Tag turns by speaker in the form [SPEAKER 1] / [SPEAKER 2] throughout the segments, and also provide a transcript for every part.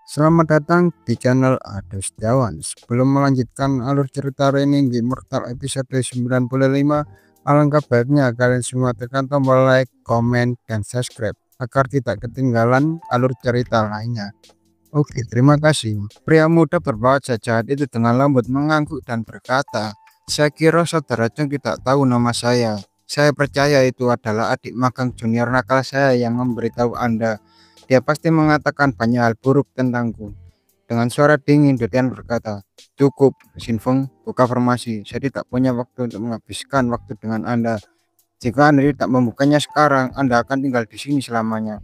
[SPEAKER 1] Selamat datang di channel Ado Setiawan. Sebelum melanjutkan alur cerita Raining di Immortal episode 95, alangkah baiknya kalian semua tekan tombol like, komen, dan subscribe agar tidak ketinggalan alur cerita lainnya. Oke, terima kasih. Pria muda berbaut jahat itu dengan lembut mengangguk dan berkata, "Saya kira saudara Chung tidak tahu nama saya. Saya percaya itu adalah adik magang junior nakal saya yang memberitahu Anda. Dia pasti mengatakan banyak hal buruk tentangku." Dengan suara dingin, Dutian berkata, "Cukup, Sinfeng, buka formasi. Saya tidak punya waktu untuk menghabiskan waktu dengan Anda. Jika Anda tidak membukanya sekarang, Anda akan tinggal di sini selamanya."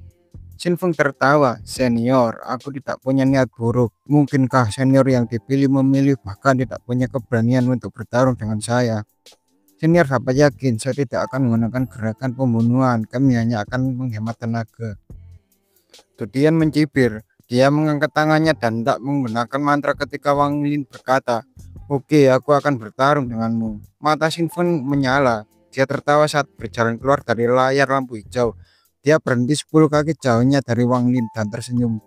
[SPEAKER 1] Sinfeng tertawa, "Senior, aku tidak punya niat buruk. Mungkinkah senior yang dipilih memilih bahkan tidak punya keberanian untuk bertarung dengan saya? Senior dapat yakin saya tidak akan menggunakan gerakan pembunuhan. Kami hanya akan menghemat tenaga." Dudian mencibir. Dia mengangkat tangannya dan tak menggunakan mantra ketika Wang Lin berkata, "Oke, aku akan bertarung denganmu." Mata Sinfeng menyala. Dia tertawa saat berjalan keluar dari layar lampu hijau. Dia berhenti 10 kaki jauhnya dari Wang Lin dan tersenyum.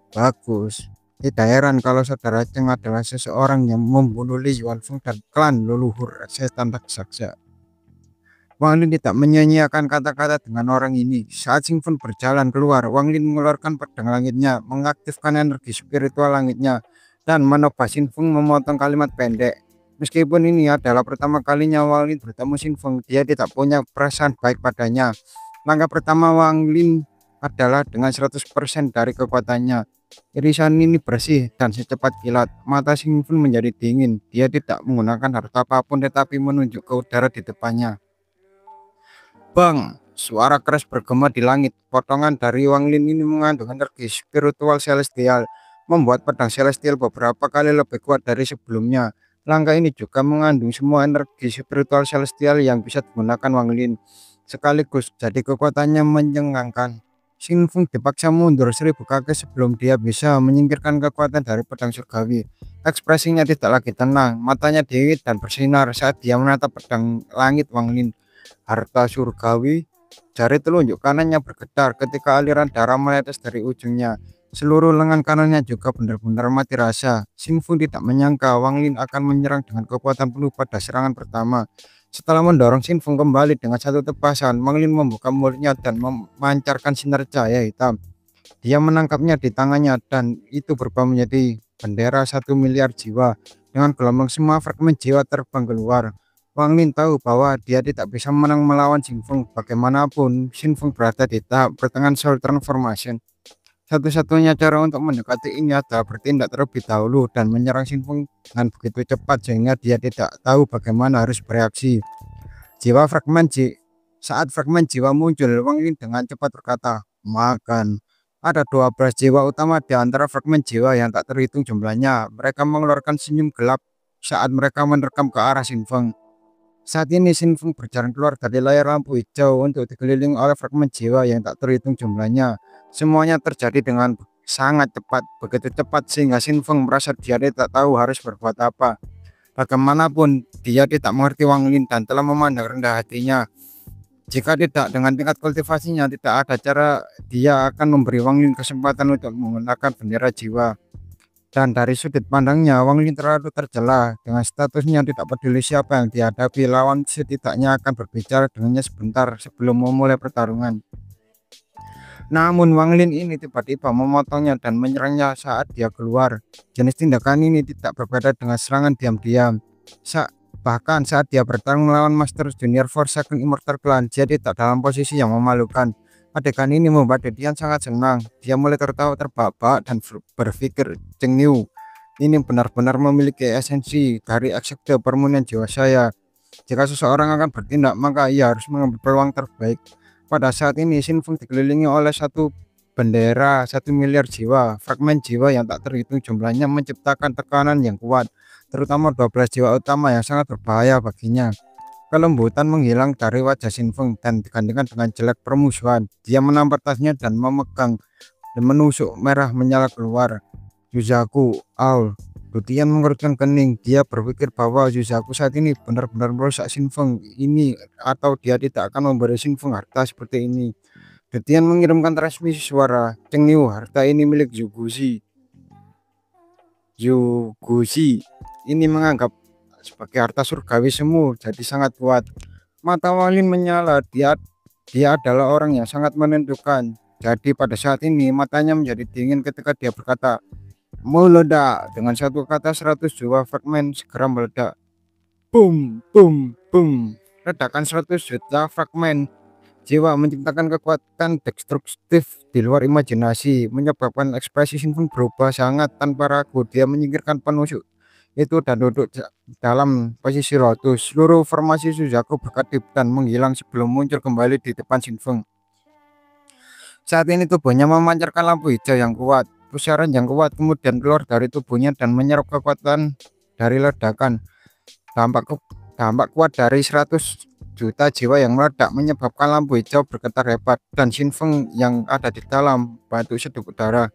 [SPEAKER 1] "Bagus. Tidak heran kalau saudara Cheng adalah seseorang yang membunuh Li Yuanfeng dan klan leluhur setan raksasa." Wang Lin tidak menyanyiakan kata-kata dengan orang ini. Saat Xing Fun berjalan keluar, Wang Lin mengeluarkan pedang langitnya, mengaktifkan energi spiritual langitnya, dan menebas Xing Fun memotong kalimat pendek. Meskipun ini adalah pertama kalinya Wang Lin bertemu Xing Fun, dia tidak punya perasaan baik padanya. Langkah pertama Wang Lin adalah dengan 100% dari kekuatannya. Irisan ini bersih dan secepat kilat. Mata Xing Fun menjadi dingin. Dia tidak menggunakan harta apapun tetapi menunjuk ke udara di depannya. Bang! Suara keras bergema di langit. Potongan dari Wang Lin ini mengandung energi spiritual celestial, membuat pedang celestial beberapa kali lebih kuat dari sebelumnya. Langkah ini juga mengandung semua energi spiritual celestial yang bisa digunakan Wang Lin. Sekaligus jadi kekuatannya mencengangkan. Xin Feng dipaksa mundur 1000 kaki sebelum dia bisa menyingkirkan kekuatan dari pedang surgawi. Ekspresinya tidak lagi tenang, matanya dingin dan bersinar saat dia menatap pedang langit Wang Lin. Harta surgawi. Jari telunjuk kanannya bergetar ketika aliran darah menetes dari ujungnya. Seluruh lengan kanannya juga benar-benar mati rasa. Xin Fu tidak menyangka Wang Lin akan menyerang dengan kekuatan penuh pada serangan pertama. Setelah mendorong Xin Fu kembali dengan satu tepasan, Wang Lin membuka mulutnya dan memancarkan sinar cahaya hitam. Dia menangkapnya di tangannya dan itu berubah menjadi bendera 1 miliar jiwa. Dengan gelombang semua fragmen jiwa terbang keluar. Wang Lin tahu bahwa dia tidak bisa menang melawan Xin Feng. Bagaimanapun, Xin Feng berada di tahap pertengahan Soul Transformation. Satu-satunya cara untuk mendekati ini adalah bertindak terlebih dahulu dan menyerang Xin Feng dengan begitu cepat sehingga dia tidak tahu bagaimana harus bereaksi. Jiwa fragmen Ji Saat fragmen jiwa muncul, Wang Lin dengan cepat berkata, "Makan." Ada 12 jiwa utama di antara fragmen jiwa yang tak terhitung jumlahnya. Mereka mengeluarkan senyum gelap saat mereka menerkam ke arah Xin Feng. Saat ini Xin Feng berjalan keluar dari layar lampu hijau untuk dikelilingi oleh fragmen jiwa yang tak terhitung jumlahnya. Semuanya terjadi dengan sangat cepat, begitu cepat sehingga Xin Feng merasa dia tidak tahu harus berbuat apa. Bagaimanapun, dia tidak mengerti Wang Lin dan telah memandang rendah hatinya. Jika tidak dengan tingkat kultivasinya, tidak ada cara dia akan memberi Wang Lin kesempatan untuk menggunakan bendera jiwa. Dan dari sudut pandangnya, Wang Lin terlalu tercela. Dengan statusnya tidak peduli siapa yang dihadapi, lawan setidaknya akan berbicara dengannya sebentar sebelum memulai pertarungan. Namun Wang Lin ini tiba-tiba memotongnya dan menyerangnya saat dia keluar. Jenis tindakan ini tidak berbeda dengan serangan diam-diam. Bahkan saat dia bertarung melawan Master Junior Force Second Immortal Clan, dia tidak dalam posisi yang memalukan. Adegan ini membuat Dedian sangat senang. Dia mulai tertawa terbahak dan berpikir, Cheng Niu ini benar-benar memiliki esensi dari eksekutif permunian jiwa saya. Jika seseorang akan bertindak, maka ia harus mengambil peluang terbaik. Pada saat ini, Xin Feng dikelilingi oleh satu bendera 1 miliar jiwa. Fragmen jiwa yang tak terhitung jumlahnya menciptakan tekanan yang kuat, terutama 12 jiwa utama yang sangat berbahaya baginya. Kelembutan menghilang dari wajah Xin Feng dan digantikan dengan jelek permusuhan. Dia menampar tasnya dan memegang dan menusuk merah menyala keluar. "Yuzaku, Aul." Dutian mengerutkan kening. Dia berpikir bahwa Yuzaku saat ini benar-benar merusak Xin Feng ini atau dia tidak akan memberi Xin Feng harta seperti ini. Dutian mengirimkan transmisi suara, "Cheng Niu, harta ini milik Yuguzi." Yugushi ini menganggap sebagai harta surgawi semu jadi sangat kuat. Mata Wang Lin menyala, dia adalah orang yang sangat menentukan. Jadi pada saat ini matanya menjadi dingin ketika dia berkata, meledak. Dengan satu kata 100 jiwa fragmen segera meledak. Boom, boom, boom. Ledakan 100 juta fragmen jiwa menciptakan kekuatan destruktif di luar imajinasi, menyebabkan ekspresi Shin Feng berubah sangat tanpa ragu. Dia menyingkirkan penusuk itu dan duduk dalam posisi lotus. Seluruh formasi Suzaku berkedip dan menghilang sebelum muncul kembali di depan Shin Feng. Saat ini tubuhnya memancarkan lampu hijau yang kuat. Pusaran yang kuat kemudian keluar dari tubuhnya dan menyerap kekuatan dari ledakan. Dampak kuat dari 100 juta jiwa yang meledak menyebabkan lampu hijau bergetar hebat dan Shin Feng yang ada di dalam batu sedikit darah.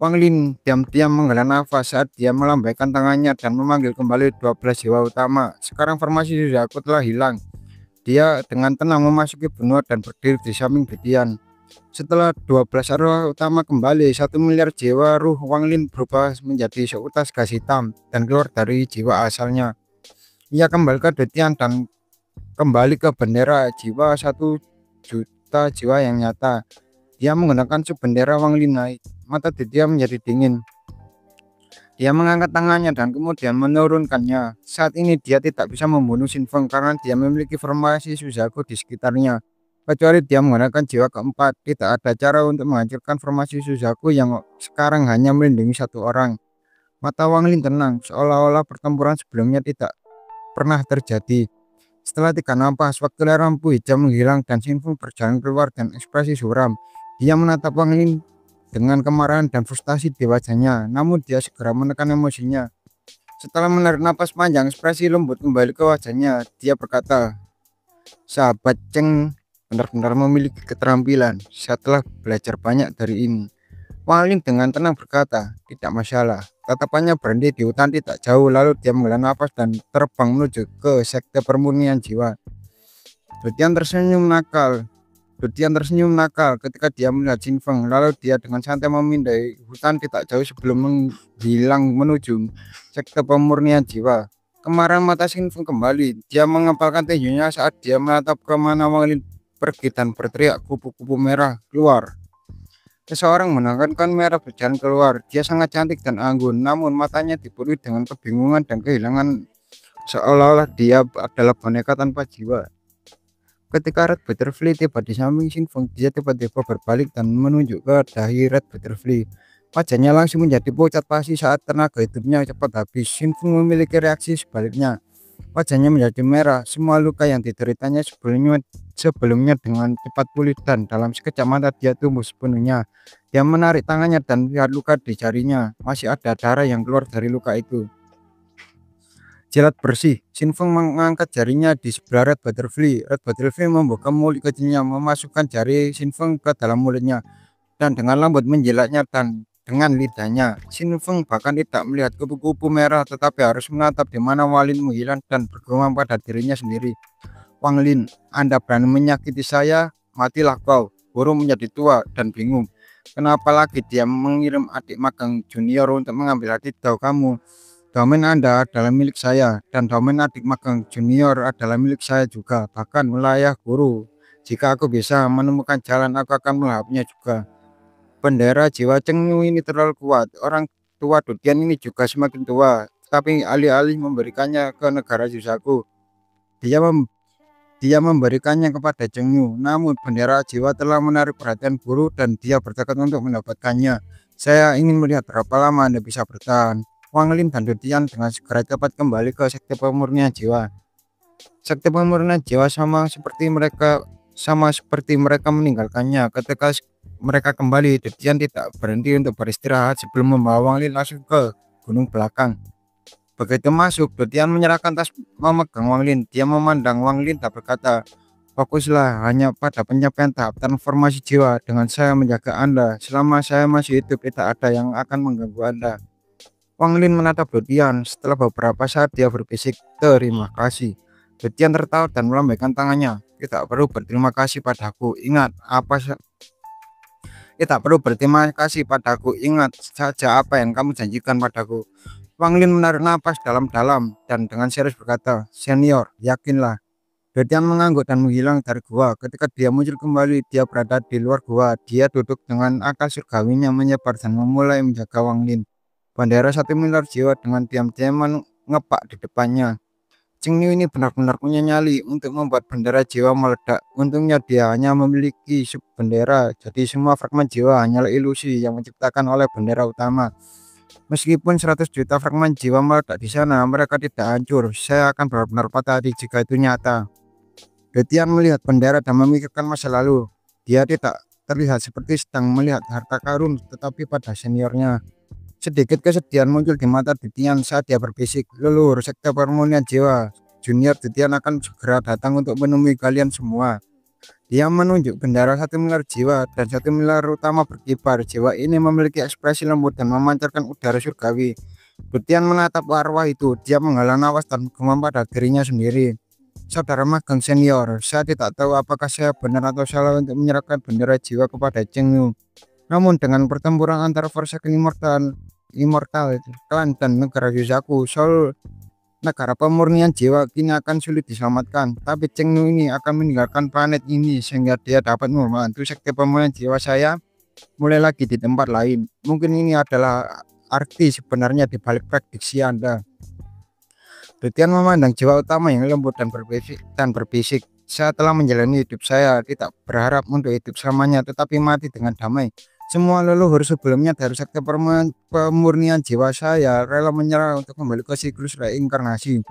[SPEAKER 1] Wang Lin diam-diam menghela nafas saat dia melambaikan tangannya dan memanggil kembali 12 jiwa utama. Sekarang formasi Suzaku telah hilang. Dia dengan tenang memasuki benua dan berdiri di samping Bidian. Setelah 12 arwah utama kembali, 1 miliar jiwa ruh Wang Lin berubah menjadi seutas gas hitam dan keluar dari jiwa asalnya. Ia kembali ke Detian dan kembali ke bendera jiwa 1 juta jiwa yang nyata. Dia menggunakan bendera Wang Lin naik. Mata Detian menjadi dingin. Dia mengangkat tangannya dan kemudian menurunkannya. Saat ini dia tidak bisa membunuh Shin Feng karena dia memiliki formasi Suzaku di sekitarnya. Kecuali dia menggunakan jiwa keempat, tidak ada cara untuk menghancurkan formasi Suzaku yang sekarang hanya melindungi 1 orang. Mata Wang Lin tenang, seolah-olah pertempuran sebelumnya tidak pernah terjadi. Setelah 3 napas, waktu lampu hijau menghilang dan Shin Feng berjalan keluar dan ekspresi suram. Dia menatap Wang Lin dengan kemarahan dan frustasi di wajahnya, namun dia segera menekan emosinya. Setelah menarik napas panjang, ekspresi lembut kembali ke wajahnya. Dia berkata, sahabat Cheng benar-benar memiliki keterampilan. Setelah belajar banyak dari ini. Wang Lin dengan tenang berkata, tidak masalah. Tatapannya berhenti di hutan tidak jauh, lalu dia menghela nafas dan terbang menuju ke sekte permurnian jiwa. Dutian tersenyum nakal ketika dia melihat Shin Feng, lalu dia dengan santai memindai hutan tidak jauh sebelum menghilang menuju sekte pemurnian jiwa. Kemarahan mata Shin Feng kembali. Dia mengepalkan tinjunya saat dia menatap kemana Wang Lin pergi dan berteriak, kupu-kupu merah keluar. Seseorang menangkan merah berjalan keluar. Dia sangat cantik dan anggun, namun matanya dipenuhi dengan kebingungan dan kehilangan, seolah-olah dia adalah boneka tanpa jiwa. Ketika Red Butterfly tiba di samping Shin Feng, dia tiba-tiba berbalik dan menunjuk ke dahi Red Butterfly. Wajahnya langsung menjadi pucat pasi saat tenaga hidupnya cepat habis. Shin Feng memiliki reaksi sebaliknya. Wajahnya menjadi merah, semua luka yang dideritanya sebelumnya dengan cepat pulih dan dalam sekejap mata dia tumbuh sepenuhnya. Dia menarik tangannya dan melihat luka di jarinya. Masih ada darah yang keluar dari luka itu. Jilat bersih. Shin Feng mengangkat jarinya di sebelah Red Butterfly. Red Butterfly membuka mulut kecilnya, memasukkan jari Shin Feng ke dalam mulutnya dan dengan lembut menjilatnya dan dengan lidahnya. Shin Feng bahkan tidak melihat kupu-kupu merah, tetapi harus menatap di mana Wang Lin menghilang dan bergumam pada dirinya sendiri. Wang Lin, Anda berani menyakiti saya? Matilah kau. Guru menjadi tua dan bingung. Kenapa lagi dia mengirim adik magang junior untuk mengambil hati tahu kamu? Domain Anda adalah milik saya, dan domain adik magang junior adalah milik saya juga, bahkan wilayah guru. Jika aku bisa menemukan jalan, aku akan melahapnya juga. Bendera jiwa Chengyu ini terlalu kuat. Orang tua Dutian ini juga semakin tua, tapi alih-alih memberikannya ke negara Suzaku, dia memberikannya kepada Chengyu. Namun bendera jiwa telah menarik perhatian guru dan dia bertekad untuk mendapatkannya. Saya ingin melihat berapa lama Anda bisa bertahan. Wang Lin dan Dutian dengan segera cepat kembali ke sekte pemurnian jiwa. Sekte pemurnian jiwa sama seperti mereka meninggalkannya. Ketika mereka kembali, Dutian tidak berhenti untuk beristirahat sebelum membawa Wang Lin langsung ke gunung belakang. Begitu masuk, Dutian menyerahkan tas memegang Wang Lin. Dia memandang Wang Lin dan berkata, fokuslah hanya pada pencapaian tahap transformasi jiwa. Dengan saya menjaga Anda, selama saya masih hidup tidak ada yang akan mengganggu Anda. Wang Lin menatap Dutian. Setelah beberapa saat dia berbisik, terima kasih. Dutian tertawa dan melambaikan tangannya. Tidak perlu berterima kasih padaku. Ingat, Tak perlu berterima kasih padaku, ingat saja apa yang kamu janjikan padaku. Wang Lin menarik napas dalam-dalam dan dengan serius berkata, "Senior, yakinlah." Dia mengangguk dan menghilang dari gua. Ketika dia muncul kembali, dia berada di luar gua. Dia duduk dengan akal surgawinya menyebar dan memulai menjaga Wang Lin. Bendera 1 miliar jiwa dengan diam-diam mengepak di depannya. Cheng Liu ini benar-benar punya nyali untuk membuat bendera jiwa meledak. Untungnya dia hanya memiliki sub bendera, jadi semua fragmen jiwa hanyalah ilusi yang menciptakan oleh bendera utama. Meskipun 100 juta fragmen jiwa meledak di sana, mereka tidak hancur. Saya akan benar-benar patah hati jika itu nyata. Tian melihat bendera dan memikirkan masa lalu. Dia tidak terlihat seperti sedang melihat harta karun, tetapi pada seniornya. Sedikit kesedihan muncul di mata Titian saat dia berbisik, "Leluhur sekte permurnian jiwa, Junior Titian akan segera datang untuk menemui kalian semua." Dia menunjuk bendera 1 miliar jiwa dan 1 miliar utama berkibar. Jiwa ini memiliki ekspresi lembut dan memancarkan udara surgawi. Titian menatap arwah itu, dia menghela nafas dan bergumam pada dirinya sendiri. "Saudara magang senior, saya tidak tahu apakah saya benar atau salah untuk menyerahkan bendera jiwa kepada Cheng Yu. Namun dengan pertempuran antara Forsaken Immortal Clan dan negara Yuzaku, Soul negara pemurnian jiwa kini akan sulit diselamatkan. Tapi Cheng Nu ini akan meninggalkan planet ini sehingga dia dapat membantu sekte pemurnian jiwa saya mulai lagi di tempat lain. Mungkin ini adalah arti sebenarnya di balik prediksi Anda." Titian memandang jiwa utama yang lembut dan berbisik. "Saya telah menjalani hidup saya tidak berharap untuk hidup selamanya, tetapi mati dengan damai. Semua leluhur sebelumnya dari sekte pemurnian jiwa saya rela menyerah untuk kembali ke siklus reinkarnasi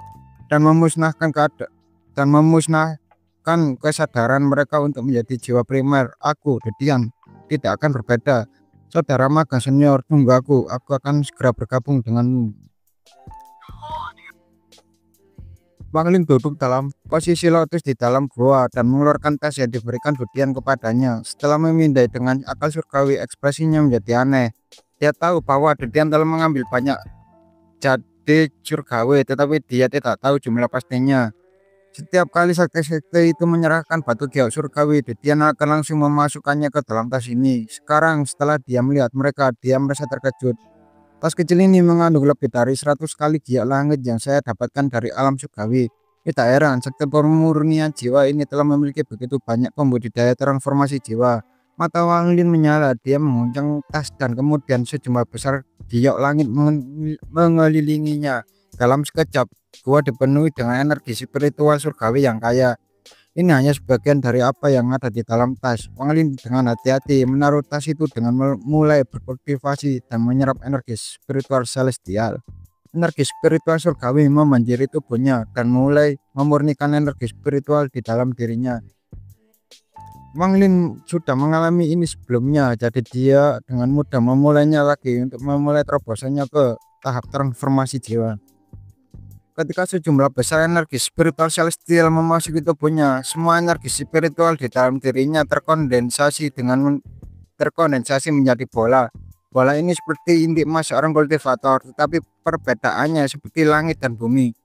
[SPEAKER 1] dan memusnahkan kesadaran mereka untuk menjadi jiwa primer. Aku, Dedian, tidak akan berbeda. Saudara magang senior, tunggu aku akan segera bergabung denganmu." Wang Lin duduk dalam posisi lotus di dalam gua dan mengeluarkan tas yang diberikan Dedian kepadanya. Setelah memindai dengan akal surgawi, ekspresinya menjadi aneh. Dia tahu bahwa Dedian telah mengambil banyak jade surgawi, tetapi dia tidak tahu jumlah pastinya. Setiap kali sekte-sekte itu menyerahkan batu giok surgawi, Dedian akan langsung memasukkannya ke dalam tas ini. Sekarang setelah dia melihat mereka, dia merasa terkejut. Tas kecil ini mengandung lebih dari 100 kali giok langit yang saya dapatkan dari alam surgawi. Tidak heran, sekte pemurnian jiwa ini telah memiliki begitu banyak pembudidaya transformasi jiwa. Mata Wang Lin menyala, dia menguncang tas dan kemudian sejumlah besar giok langit mengelilinginya. Dalam sekejap, gua dipenuhi dengan energi spiritual surgawi yang kaya. Ini hanya sebagian dari apa yang ada di dalam tas. Wang Lin dengan hati-hati menaruh tas itu dengan mulai berkultivasi dan menyerap energi spiritual celestial. Energi spiritual surgawi membanjiri tubuhnya dan mulai memurnikan energi spiritual di dalam dirinya. Wang Lin sudah mengalami ini sebelumnya, jadi dia dengan mudah memulainya lagi untuk memulai terobosannya ke tahap transformasi jiwa. Ketika sejumlah besar energi spiritual celestial memasuki tubuhnya, semua energi spiritual di dalam dirinya terkondensasi menjadi bola. Bola ini seperti inti emas seorang kultivator, tetapi perbedaannya seperti langit dan bumi.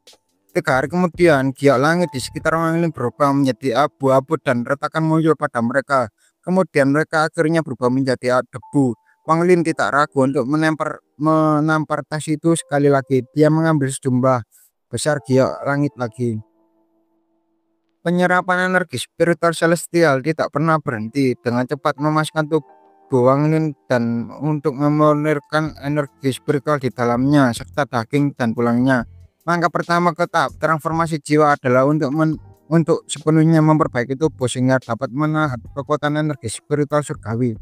[SPEAKER 1] 3 hari kemudian, giok langit di sekitar Wang Lin berubah menjadi abu-abu dan retakan muncul pada mereka. Kemudian mereka akhirnya berubah menjadi debu. Wang Lin tidak ragu untuk menampar tas itu sekali lagi. Dia mengambil sejumlah besar giok langit lagi. Penyerapan energi spiritual celestial tidak pernah berhenti. Dengan cepat memasukkan tubuh Wang Lin dan untuk memurnikan energi spiritual di dalamnya serta daging dan tulangnya. Langkah pertama ke tahap transformasi jiwa adalah untuk sepenuhnya memperbaiki tubuh sehingga dapat menahan kekuatan energi spiritual surgawi.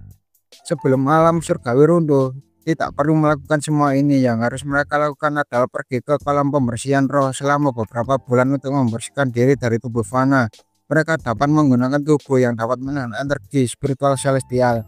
[SPEAKER 1] Sebelum alam surgawi runtuh, tidak perlu melakukan semua ini. Yang harus mereka lakukan adalah pergi ke kolam pembersihan roh selama beberapa bulan untuk membersihkan diri dari tubuh fana. Mereka dapat menggunakan tubuh yang dapat menahan energi spiritual celestial.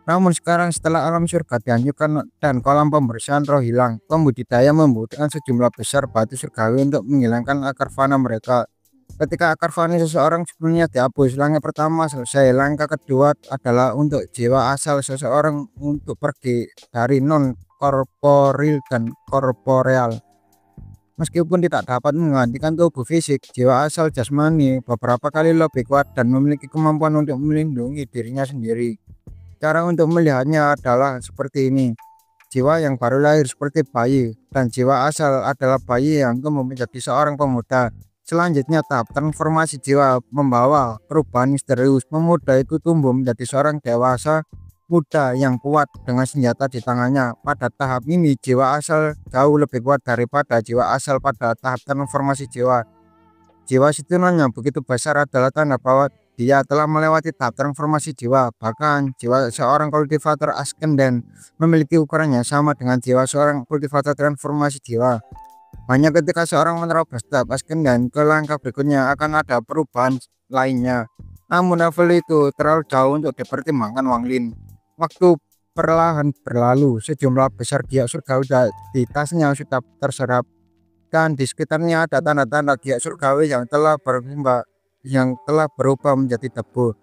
[SPEAKER 1] Namun sekarang setelah alam surga dihancurkan dan kolam pembersihan roh hilang, pembudidaya membutuhkan sejumlah besar batu surgawi untuk menghilangkan akar fana mereka. Ketika akar fana seseorang sebelumnya dihapus, langkah pertama selesai. Langkah kedua adalah untuk jiwa asal seseorang untuk pergi dari non-korporil dan korporeal. Meskipun tidak dapat menggantikan tubuh fisik, jiwa asal jasmani beberapa kali lebih kuat dan memiliki kemampuan untuk melindungi dirinya sendiri. Cara untuk melihatnya adalah seperti ini. Jiwa yang baru lahir seperti bayi, dan jiwa asal adalah bayi yang tumbuh menjadi seorang pemuda. Selanjutnya, tahap transformasi jiwa membawa perubahan misterius. Pemuda itu tumbuh menjadi seorang dewasa muda yang kuat dengan senjata di tangannya. Pada tahap ini, jiwa asal jauh lebih kuat daripada jiwa asal pada tahap transformasi jiwa. Jiwa situnan yang begitu besar adalah tanda bahwa dia telah melewati tahap transformasi jiwa. Bahkan, jiwa seorang kultivator Ascendant memiliki ukuran yang sama dengan jiwa seorang kultivator transformasi jiwa. Hanya ketika seorang menerobos tahap Ascendant ke langkah berikutnya akan ada perubahan lainnya. Namun level itu terlalu jauh untuk dipertimbangkan Wang Lin. Waktu perlahan berlalu, sejumlah besar giok surgawi di tasnya sudah terserap, dan di sekitarnya ada tanda-tanda giok surgawi yang telah berubah menjadi debu.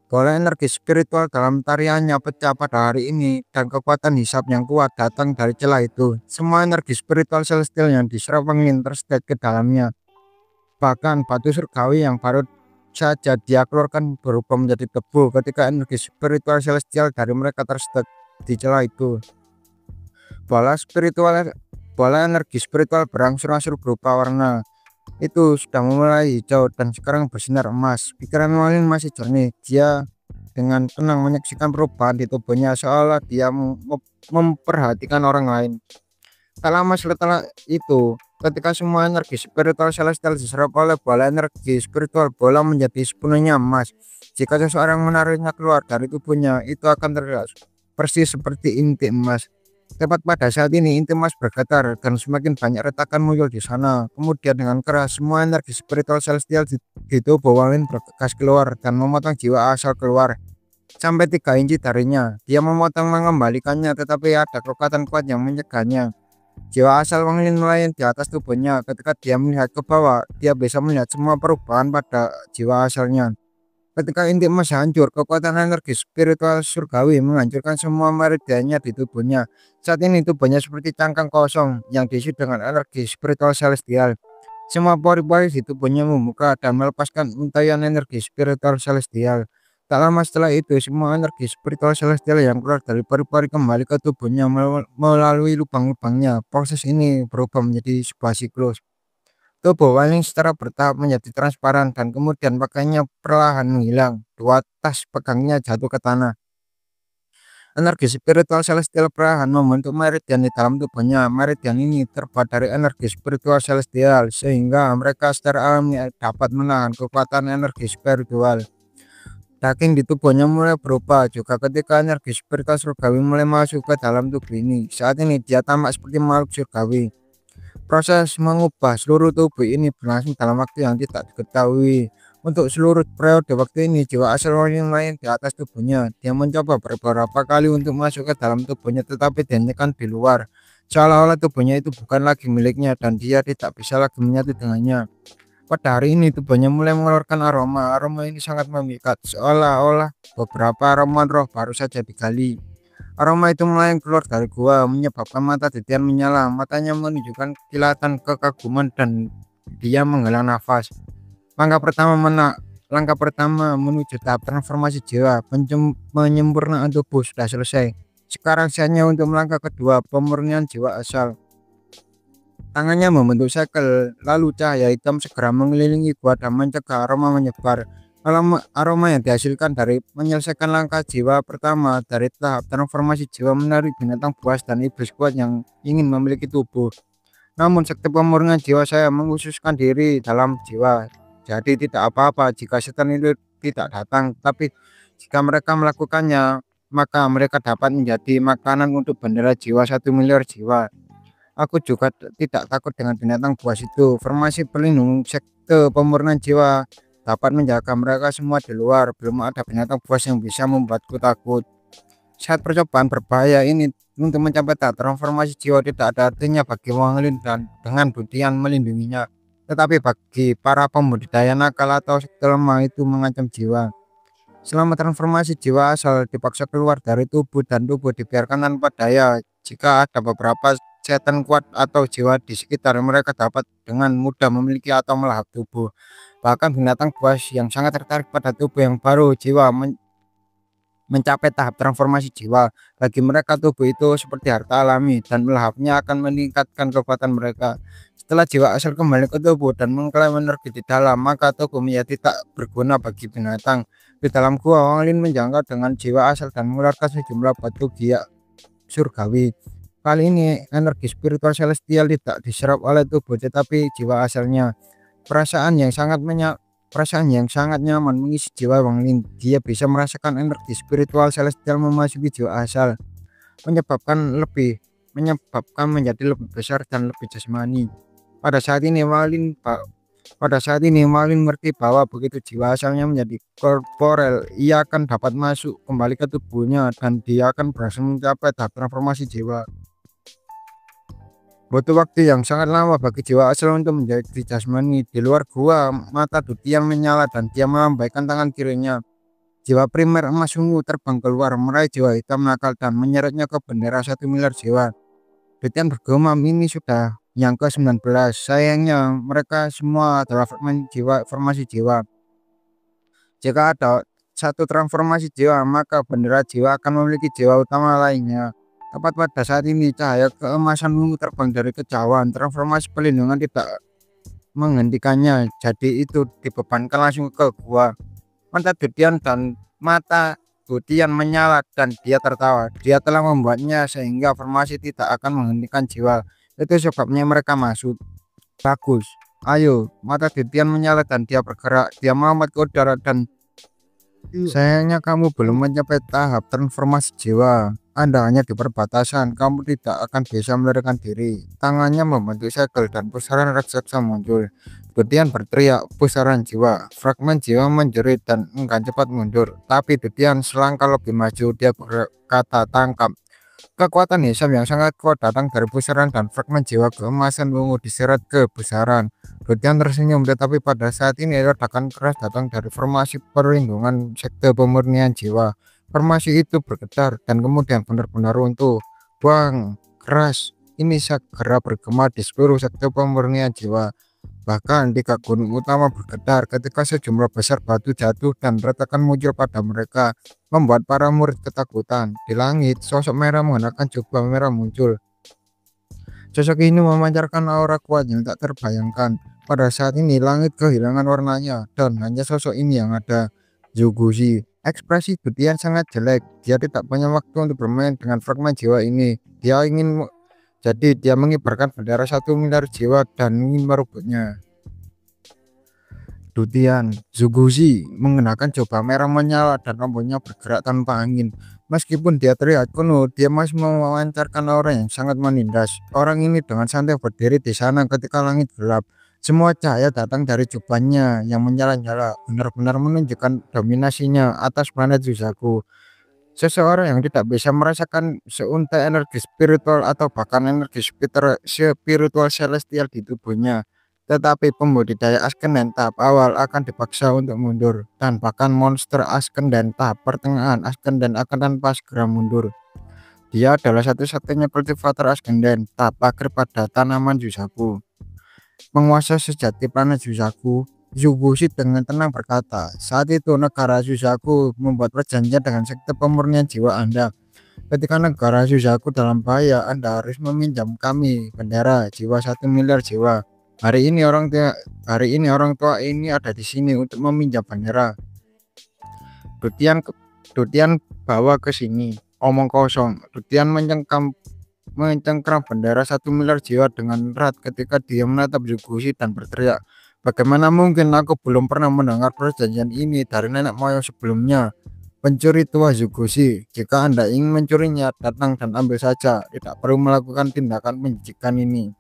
[SPEAKER 1] Bola energi spiritual dalam tariannya pecah pada hari ini, dan kekuatan hisap yang kuat datang dari celah itu. Semua energi spiritual celestial yang diserap Wang Lin tersedot ke dalamnya. Bahkan batu surgawi yang baru saja dia keluarkan berubah menjadi debu ketika energi spiritual celestial dari mereka tersedot di celah itu. Bola energi spiritual berangsur-angsur berubah warna. Itu sudah mulai hijau dan sekarang bersinar emas. Pikiran Wang Lin masih jernih. Dia dengan tenang menyaksikan perubahan di tubuhnya seolah dia memperhatikan orang lain. Tak lama setelah itu, ketika semua energi spiritual celestial diserap oleh bola energi spiritual, bola menjadi sepenuhnya emas. Jika seseorang menariknya keluar dari tubuhnya, itu akan terlihat persis seperti inti emas. Tepat pada saat ini, inti emas bergetar dan semakin banyak retakan muncul di sana. Kemudian dengan keras, semua energi spiritual celestial di tubuh Wang Lin bergegas keluar dan memotong jiwa asal keluar sampai 3 inci darinya. Dia memotong mengembalikannya, tetapi ada kekuatan kuat yang menyegahnya. Jiwa asal Wang Lin melayang di atas tubuhnya. Ketika dia melihat ke bawah, dia bisa melihat semua perubahan pada jiwa asalnya. Ketika inti emas hancur, kekuatan energi spiritual surgawi menghancurkan semua meridiannya di tubuhnya. Saat ini tubuhnya seperti cangkang kosong yang diisi dengan energi spiritual celestial. Semua pori-pori di tubuhnya membuka dan melepaskan untaian energi spiritual celestial. Tak lama setelah itu, semua energi spiritual celestial yang keluar dari pori-pori kembali ke tubuhnya melalui lubang-lubangnya. Proses ini berubah menjadi sebuah siklus. Tubuh Wang Lin secara bertahap menjadi transparan dan kemudian pakainya perlahan menghilang. Dua tas pegangnya jatuh ke tanah. Energi spiritual celestial perlahan membentuk meridian di dalam tubuhnya. Meridian ini terbuat dari energi spiritual celestial sehingga mereka secara alami dapat menahan kekuatan energi spiritual. Daging di tubuhnya mulai berubah juga ketika energi spiritual surgawi mulai masuk ke dalam tubuh ini. Saat ini dia tampak seperti makhluk surgawi. Proses mengubah seluruh tubuh ini berlangsung dalam waktu yang tidak diketahui. Untuk seluruh periode waktu ini, jiwa asal Wang lain di atas tubuhnya. Dia mencoba beberapa kali untuk masuk ke dalam tubuhnya, tetapi dihentikan di luar. Seolah-olah tubuhnya itu bukan lagi miliknya dan dia tidak bisa lagi menyatu dengannya. Pada hari ini, tubuhnya mulai mengeluarkan aroma. Aroma ini sangat memikat, seolah-olah beberapa aroma roh baru saja digali. Aroma itu melayang keluar dari gua, menyebabkan mata Titian menyala. Matanya menunjukkan kilatan kekaguman dan dia menghela nafas. Langkah pertama menuju tahap transformasi jiwa, penyempurnaan tubuh sudah selesai. Sekarang saatnya untuk melangkah kedua, pemurnian jiwa asal. Tangannya membentuk segel, lalu cahaya hitam segera mengelilingi gua dan mencegah aroma menyebar. Aroma yang dihasilkan dari menyelesaikan langkah jiwa pertama dari tahap transformasi jiwa menarik binatang buas dan iblis kuat yang ingin memiliki tubuh. Namun sekte pemurnian jiwa saya mengkhususkan diri dalam jiwa. Jadi tidak apa-apa jika setan itu tidak datang, tapi jika mereka melakukannya, maka mereka dapat menjadi makanan untuk bendera jiwa 1 miliar jiwa. Aku juga tidak takut dengan binatang buas itu. Formasi pelindung sekte pemurnian jiwa dapat menjaga mereka semua di luar. Belum ada binatang buas yang bisa membuatku takut. Saat percobaan berbahaya ini untuk mencapai tahap transformasi jiwa tidak ada artinya bagi Wang Lin dan dengan Butian melindunginya. Tetapi bagi para pembudidaya nakal atau sekte lemah itu mengancam jiwa. Selama transformasi jiwa asal dipaksa keluar dari tubuh dan tubuh dibiarkan tanpa daya. Jika ada beberapa setan kuat atau jiwa di sekitar, mereka dapat dengan mudah memiliki atau melahap tubuh. Bahkan binatang buas yang sangat tertarik pada tubuh yang baru mencapai tahap transformasi jiwa. Bagi mereka tubuh itu seperti harta alami dan melahapnya akan meningkatkan kekuatan mereka. Setelah jiwa asal kembali ke tubuh dan mengklaim energi di dalam, maka tubuh menjadi tak berguna bagi binatang. Di dalam gua, Wang Lin menjangkau dengan jiwa asal dan mengeluarkan sejumlah batu giok surgawi. Kali ini energi spiritual celestial tidak diserap oleh tubuh tetapi jiwa asalnya. Perasaan yang sangat perasaan yang sangat nyaman mengisi jiwa Wang Lin. Dia bisa merasakan energi spiritual celestial memasuki jiwa asal, menyebabkan menjadi lebih besar dan lebih jasmani. Pada saat ini Wang Lin mengerti bahwa begitu jiwa asalnya menjadi korporel, ia akan dapat masuk kembali ke tubuhnya dan dia akan berhasil mencapai tahap transformasi jiwa. Butuh waktu yang sangat lama bagi jiwa asal untuk menjadi jasmani. Di luar gua, mata Dutian menyala dan dia melambaikan tangan kirinya. Jiwa primer emas ungu terbang keluar, meraih jiwa hitam nakal dan menyeretnya ke bendera 1 miliar jiwa. Dutian bergumam, ini sudah yang ke-19. Sayangnya mereka semua adalah formasi jiwa. Jika ada satu transformasi jiwa, maka bendera jiwa akan memiliki jiwa utama lainnya. Tepat pada saat ini, cahaya keemasan ungu terbang dari kejauhan. Transformasi pelindungan tidak menghentikannya, jadi itu dibebankan langsung ke gua. Mata Dutian menyala dan dia tertawa. Dia telah membuatnya sehingga formasi tidak akan menghentikan jiwa. Itu sebabnya mereka masuk. Bagus. Ayo, mata Dutian menyala dan dia bergerak. Dia melompat ke udara dan sayangnya kamu belum mencapai tahap transformasi jiwa. Anda hanya di perbatasan, kamu tidak akan bisa melarikan diri. Tangannya membentuk segel dan pusaran raksasa muncul. Dutian berteriak, pusaran jiwa. Fragmen jiwa menjerit dan enggan cepat mundur. Tapi Dutian selangkah lebih maju, dia berkata tangkap. Kekuatan hisap yang sangat kuat datang dari pusaran dan fragmen jiwa keemasan ungu diseret ke pusaran. Dutian tersenyum, tetapi pada saat ini ledakan keras datang dari formasi perlindungan sekte pemurnian jiwa. Formasi itu bergetar dan kemudian benar-benar runtuh. Buang keras ini segera bergema di seluruh sekte pemurnian jiwa. Bahkan 3 gunung utama bergetar ketika sejumlah besar batu jatuh dan retakan muncul pada mereka, membuat para murid ketakutan. Di langit, sosok merah mengenakan jubah merah muncul. Sosok ini memancarkan aura kuat yang tak terbayangkan. Pada saat ini langit kehilangan warnanya dan hanya sosok ini yang ada. Zuguzi. Ekspresi Dutian sangat jelek. Dia tidak punya waktu untuk bermain dengan fragmen jiwa ini. Dia mengibarkan bendera 1 miliar jiwa dan ingin merebutnya. Dutian. Zuguzi mengenakan jubah merah menyala dan rambutnya bergerak tanpa angin. Meskipun dia terlihat kuno, dia masih memancarkan aura yang sangat menindas. Orang ini dengan santai berdiri di sana ketika langit gelap. Semua cahaya datang dari jubahnya yang menyala-nyala, benar-benar menunjukkan dominasinya atas planet Zusaku. Seseorang yang tidak bisa merasakan seuntai energi spiritual atau bahkan energi spiritual celestial di tubuhnya. Tetapi pembudidaya Askenden tahap awal akan dipaksa untuk mundur, dan bahkan monster Askenden tahap pertengahan Askenden akan tanpa segera mundur. Dia adalah satu-satunya kultivator Askenden tahap akhir pada tanaman Zusaku. Penguasa sejati planet Zusaku, Zugushi dengan tenang berkata, saat itu negara Zusaku membuat perjanjian dengan sekte pemurnian jiwa Anda. Ketika negara Zusaku dalam bahaya, Anda harus meminjam kami bendera jiwa 1 miliar jiwa. Hari ini orang tua ini ada di sini untuk meminjam bendera. Dutian bawa ke sini. Omong kosong. Dutian mencengkram bendera 1 miliar jiwa dengan erat ketika dia menatap Zugushi dan berteriak, bagaimana mungkin aku belum pernah mendengar perjanjian ini dari nenek moyang sebelumnya. Pencuri tua Zugushi, jika Anda ingin mencurinya, datang dan ambil saja, tidak perlu melakukan tindakan menjijikan ini.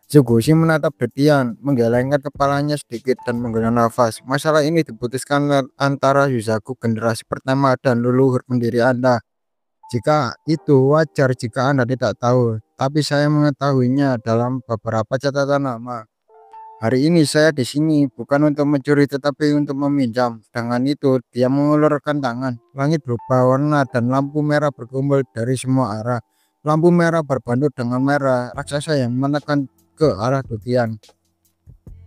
[SPEAKER 1] Zugushi menatap Dutian, menggelengkan kepalanya sedikit dan menghela nafas. Masalah ini diputuskan antara Zusaku generasi pertama dan leluhur pendiri Anda. Jika itu wajar jika Anda tidak tahu, tapi saya mengetahuinya dalam beberapa catatan nama. Hari ini saya di sini bukan untuk mencuri tetapi untuk meminjam. Dengan itu, dia mengulurkan tangan. Langit berubah warna dan lampu merah berkumpul dari semua arah. Lampu merah berbantu dengan merah raksasa yang menekan ke arah Dutian.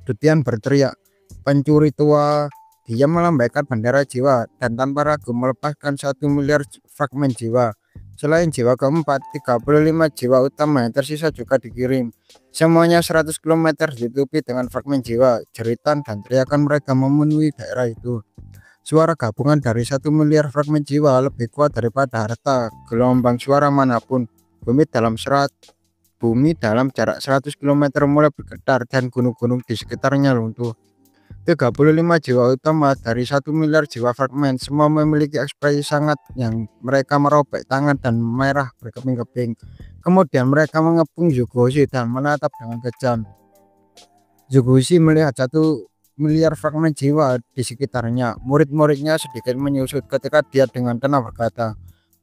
[SPEAKER 1] Dutian berteriak, pencuri tua Dia melambaikan bendera jiwa dan tanpa ragu melepaskan 1 miliar fragmen jiwa. Selain jiwa keempat, 35 jiwa utama yang tersisa juga dikirim. Semuanya 100 km ditutupi dengan fragmen jiwa. Jeritan dan teriakan mereka memenuhi daerah itu. Suara gabungan dari 1 miliar fragmen jiwa lebih kuat daripada harta gelombang suara manapun. Bumi dalam jarak 100 km mulai bergetar dan gunung-gunung di sekitarnya runtuh. 35 jiwa utama dari 1 miliar jiwa fragmen semua memiliki ekspresi sangat yang mereka merobek tangan dan merah berkeping-keping. Kemudian mereka mengepung Zugoshi dan menatap dengan kejam. Zugoshi melihat 1 miliar fragmen jiwa di sekitarnya. Murid-muridnya sedikit menyusut ketika dia dengan tenang berkata,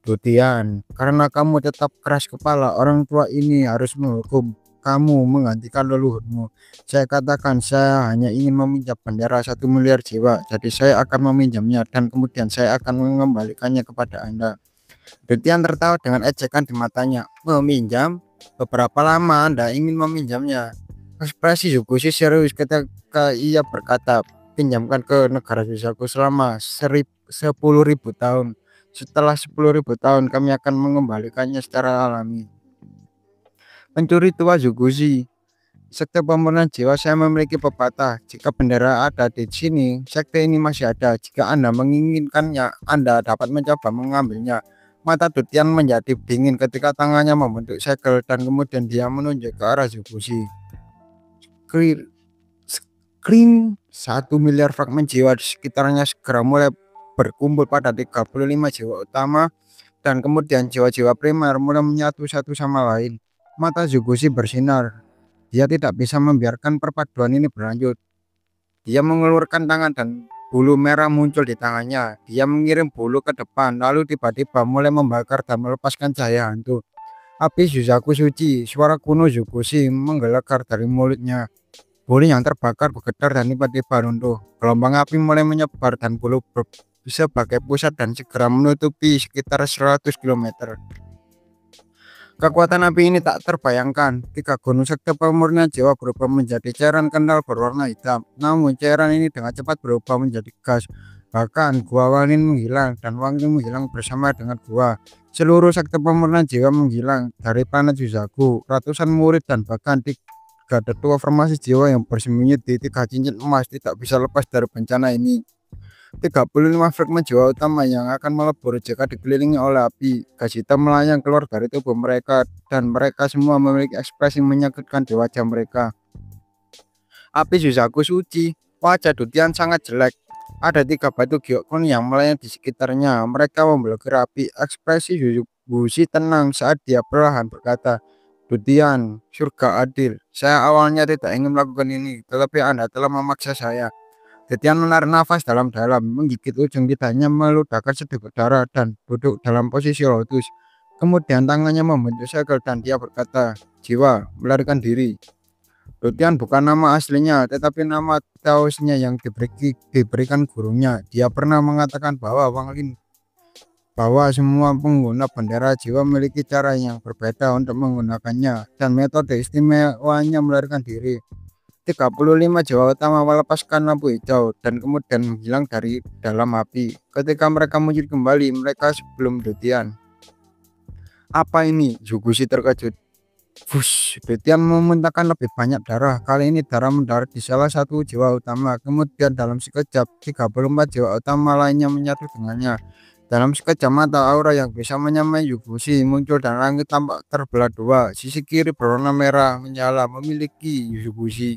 [SPEAKER 1] "Dutian, karena kamu tetap keras kepala, orang tua ini harus menghukum kamu menggantikan leluhurmu. Saya katakan saya hanya ingin meminjam bendera 1 miliar jiwa, jadi saya akan meminjamnya dan kemudian saya akan mengembalikannya kepada Anda." Dutian tertawa dengan ejekan di matanya. "Meminjam? Beberapa lama Anda ingin meminjamnya?" Ekspresi Zugoshi serius ketika ia berkata, "Pinjamkan ke negara sisaku selama 10.000 tahun. Setelah 10.000 tahun kami akan mengembalikannya secara alami." Pencuri tua Zugoshi, sekte pemurnian jiwa saya memiliki pepatah. Jika bendera ada di sini, sekte ini masih ada. Jika Anda menginginkannya, Anda dapat mencoba mengambilnya. Mata Dutian menjadi dingin ketika tangannya membentuk segel dan kemudian dia menunjuk ke arah Zugoshi. Skring 1 miliar fragmen jiwa di sekitarnya segera mulai berkumpul pada 35 jiwa utama dan kemudian jiwa-jiwa primer mulai menyatu satu sama lain. Mata Zugoshi bersinar. Dia tidak bisa membiarkan perpaduan ini berlanjut. Dia mengeluarkan tangan dan bulu merah muncul di tangannya. Dia mengirim bulu ke depan, lalu tiba-tiba mulai membakar dan melepaskan cahaya hantu. Api Suzaku suci, suara kuno Zugoshi menggelegar dari mulutnya. Bulu yang terbakar bergetar dan tiba-tiba runtuh. Gelombang api mulai menyebar dan bulu sebagai pusat dan segera menutupi sekitar 100 km. Kekuatan api ini tak terbayangkan. 3 gunung sekte pemurnian jiwa berubah menjadi cairan kental berwarna hitam. Namun cairan ini dengan cepat berubah menjadi gas. Bahkan gua Wanin menghilang dan Wangin menghilang bersama dengan gua. Seluruh sekte pemurnian jiwa menghilang dari planet Suzaku. Ratusan murid dan bahkan 3 tetua formasi jiwa yang bersembunyi di 3 cincin emas tidak bisa lepas dari bencana ini. 35 fragmen jiwa utama yang akan melebur jika dikelilingi oleh api. Gas hitam melayang keluar dari tubuh mereka dan mereka semua memiliki ekspresi menyakitkan di wajah mereka. Api Suzaku suci. Wajah Dutian sangat jelek. Ada 3 batu Gyokun yang melayang di sekitarnya. Mereka memblokir api. Ekspresi Zugoshi tenang saat dia perlahan berkata, "Dutian, surga adil. Saya awalnya tidak ingin melakukan ini, tetapi Anda telah memaksa saya." Dutian menarik nafas dalam-dalam, menggigit ujung lidahnya, meludahkan sedikit darah dan duduk dalam posisi lotus. Kemudian tangannya membentuk segel dan dia berkata, "Jiwa, melarikan diri." Dutian bukan nama aslinya, tetapi nama taosnya yang diberikan gurunya. Dia pernah mengatakan bahwa semua pengguna bendera jiwa memiliki cara yang berbeda untuk menggunakannya dan metode istimewanya melarikan diri. 35 jiwa utama melepaskan lampu hijau dan kemudian menghilang dari dalam api. Ketika mereka muncul kembali, mereka sebelum Dutian. "Apa ini?" Zugoshi terkejut. Fush, Dutian memuntahkan lebih banyak darah. Kali ini darah mendarat di salah satu jiwa utama. Kemudian dalam sekejap, 34 jiwa utama lainnya menyatu dengannya. Dalam sekejap mata, aura yang bisa menyamai Zugoshi muncul dan langit tampak terbelah 2. Sisi kiri berwarna merah menyala memiliki Zugoshi.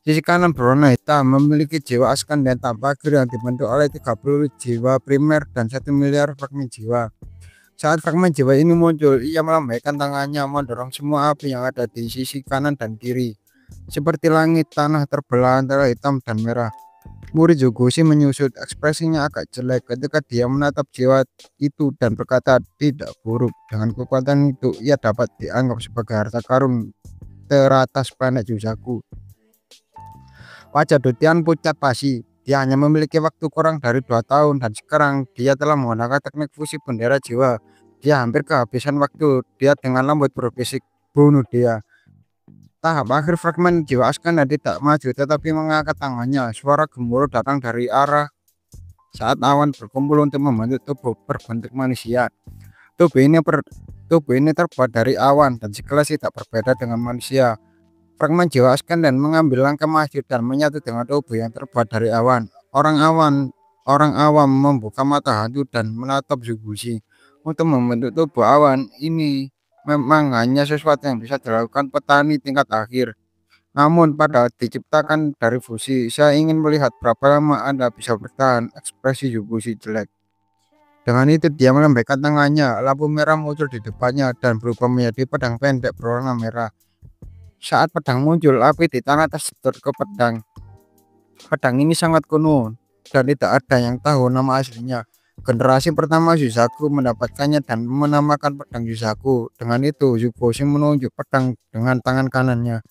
[SPEAKER 1] Sisi kanan berwarna hitam memiliki jiwa Askan dan Tapagir yang dibentuk oleh 30 jiwa primer dan 1 miliar fragmen jiwa. Saat fragmen jiwa ini muncul, ia melambaikan tangannya mendorong semua api yang ada di sisi kanan dan kiri. Seperti langit, tanah terbelah antara hitam dan merah. Murid Zugoshi menyusut, ekspresinya agak jelek ketika dia menatap jiwa itu dan berkata, "Tidak buruk. Dengan kekuatan itu, ia dapat dianggap sebagai harta karun teratas planet Suzaku." Wajah Dutian pucat pasi. Dia hanya memiliki waktu kurang dari 2 tahun dan sekarang dia telah menggunakan teknik fusi bendera jiwa. Dia hampir kehabisan waktu. Dia dengan lembut berbisik, "Bunuh dia." Tahap akhir fragmen Jiwa Askanda tidak maju tetapi mengangkat tangannya. Suara gemuruh datang dari arah saat awan berkumpul untuk membentuk tubuh berbentuk manusia. Tubuh ini, tubuh ini terbuat dari awan dan sekelas tidak berbeda dengan manusia. Fragmen Jiwa Askandan mengambil langkah maju dan menyatu dengan tubuh yang terbuat dari awan. Orang awam membuka mata hantu dan menatap Zugushi. Untuk membentuk tubuh awan ini memang hanya sesuatu yang bisa dilakukan petani tingkat akhir. Namun pada diciptakan dari fusi, saya ingin melihat berapa lama Anda bisa bertahan. Ekspresi Zugushi jelek. Dengan itu dia melambaikan tangannya, lampu merah muncul di depannya dan berubah menjadi pedang pendek berwarna merah. Saat pedang muncul, api di tangan tersedot ke pedang. Pedang ini sangat kuno dan tidak ada yang tahu nama aslinya. Generasi pertama Yusaku mendapatkannya dan menamakan pedang Yusaku. Dengan itu, Zugoshi menunjuk pedang dengan tangan kanannya.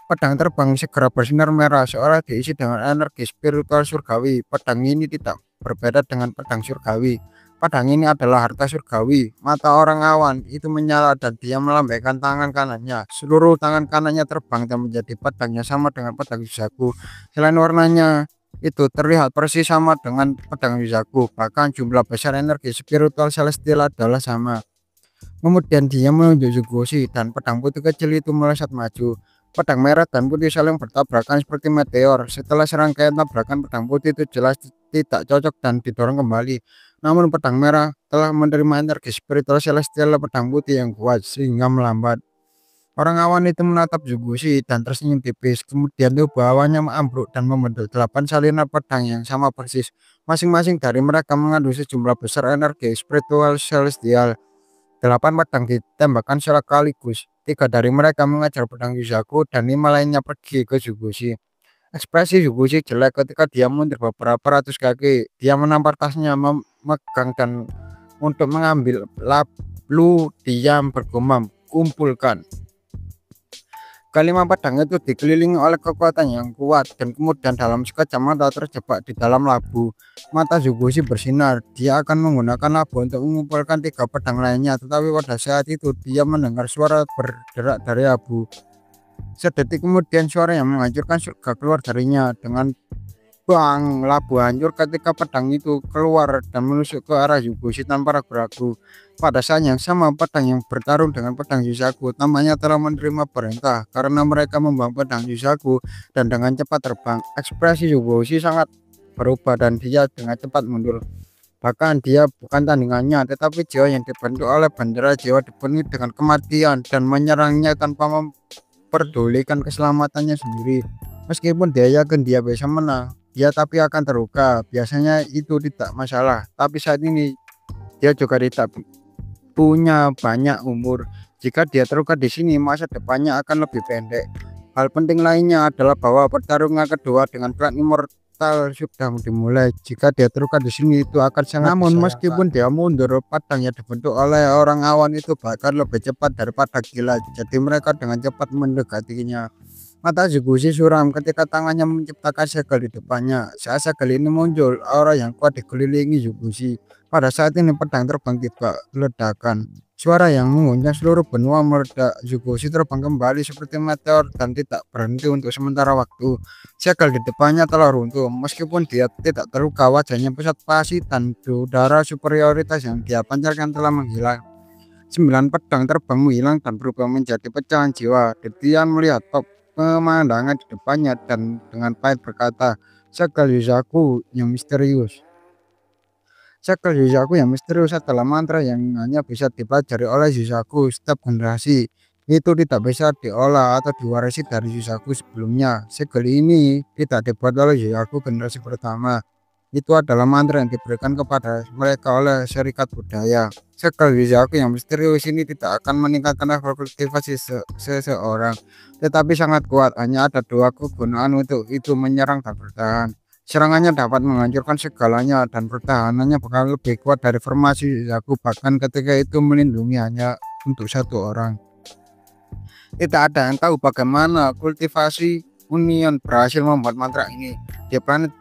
[SPEAKER 1] Pedang terbang segera bersinar merah seolah diisi dengan energi spiritual surgawi. Pedang ini tidak berbeda dengan pedang surgawi. Pedang ini adalah harta surgawi. Mata orang awan itu menyala dan dia melambaikan tangan kanannya. Seluruh tangan kanannya terbang dan menjadi pedangnya sama dengan pedang Yusaku. Selain warnanya itu terlihat persis sama dengan pedang Yusaku. Bahkan jumlah besar energi spiritual celestial adalah sama. Kemudian dia menunjuk Zugoshi dan pedang putih kecil itu melesat maju. Pedang merah dan putih saling bertabrakan seperti meteor. Setelah serangkaian tabrakan, pedang putih itu jelas tidak cocok dan didorong kembali. Namun pedang merah telah menerima energi spiritual celestial pedang putih yang kuat sehingga melambat. Orang awan itu menatap Zugoshi dan tersenyum tipis. Kemudian tubuh awannya ambruk dan membentuk 8 salinan pedang yang sama persis. Masing-masing dari mereka mengandung sejumlah besar energi spiritual celestial. 8 pedang ditembakkan secara sekaligus. 3 dari mereka mengejar pedang Yusaku dan 5 lainnya pergi ke Zugoshi. Ekspresi Zugoshi jelek ketika dia mundur beberapa ratus kaki. Dia menampar tasnya, memegang dan untuk mengambil. Lalu dia bergumam, kumpulkan. Kelima pedang itu dikelilingi oleh kekuatan yang kuat dan kemudian dalam sekejap mata terjebak di dalam labu. Mata Zugoshi bersinar. Dia akan menggunakan labu untuk mengumpulkan 3 pedang lainnya, tetapi pada saat itu dia mendengar suara berderak dari labu. Sedetik kemudian suara yang menghancurkan surga keluar darinya. Dengan bang, labu hancur ketika pedang itu keluar dan menusuk ke arah Zugoshi tanpa ragu-ragu. Pada saat yang sama, pedang yang bertarung dengan pedang Yusaku tampaknya telah menerima perintah karena mereka membawa pedang Yusaku dan dengan cepat terbang. Ekspresi Zugoshi sangat berubah dan dia dengan cepat mundur. Bahkan dia bukan tandingannya, tetapi jiwa yang dibentuk oleh bendera jiwa dipenuhi dengan kematian dan menyerangnya tanpa memperdulikan keselamatannya sendiri. Meskipun dia yakin dia bisa menang, dia tapi akan terluka. Biasanya itu tidak masalah, tapi saat ini dia juga tidak punya banyak umur. Jika dia terluka di sini, masa depannya akan lebih pendek. Hal penting lainnya adalah bahwa pertarungan kedua dengan klan immortal sudah dimulai. Jika dia terluka di sini, itu akan sangat namun meskipun dia mundur, pedang yang dibentuk oleh orang awan itu bahkan lebih cepat daripada kilat. Jadi mereka dengan cepat mendekatinya. Mata Zugoshi suram ketika tangannya menciptakan segel di depannya. Saat segel ini muncul, aura yang kuat dikelilingi Zugoshi. Pada saat ini pedang terbang tiba ledakan. Suara yang mengguncang seluruh benua meledak. Zugoshi terbang kembali seperti meteor dan tidak berhenti untuk sementara waktu. Segel di depannya telah runtuh. Meskipun dia tidak terluka, wajahnya pusat pasi dan udara superioritas yang dia pancarkan telah menghilang. 9 pedang terbang menghilang dan berubah menjadi pecahan jiwa. Dia melihat pemandangan di depannya dan dengan pahit berkata, segel Yusaku yang misterius. Segel Yusaku yang misterius adalah mantra yang hanya bisa dipelajari oleh Yusaku setiap generasi. Itu tidak bisa diolah atau diwarisi dari Yusaku sebelumnya. Segel ini tidak dibuat oleh Yusaku generasi pertama. Itu adalah mantra yang diberikan kepada mereka oleh serikat budaya. Segel Yusaku yang misterius ini tidak akan meningkatkan level kultivasi seseorang, tetapi sangat kuat. Hanya ada 2 kegunaan untuk itu, menyerang dan bertahan. Serangannya dapat menghancurkan segalanya dan pertahanannya bakal lebih kuat dari formasi Yusaku, bahkan ketika itu melindungi hanya untuk 1 orang. Tidak ada yang tahu bagaimana kultivasi Union berhasil membuat mantra ini. Di planet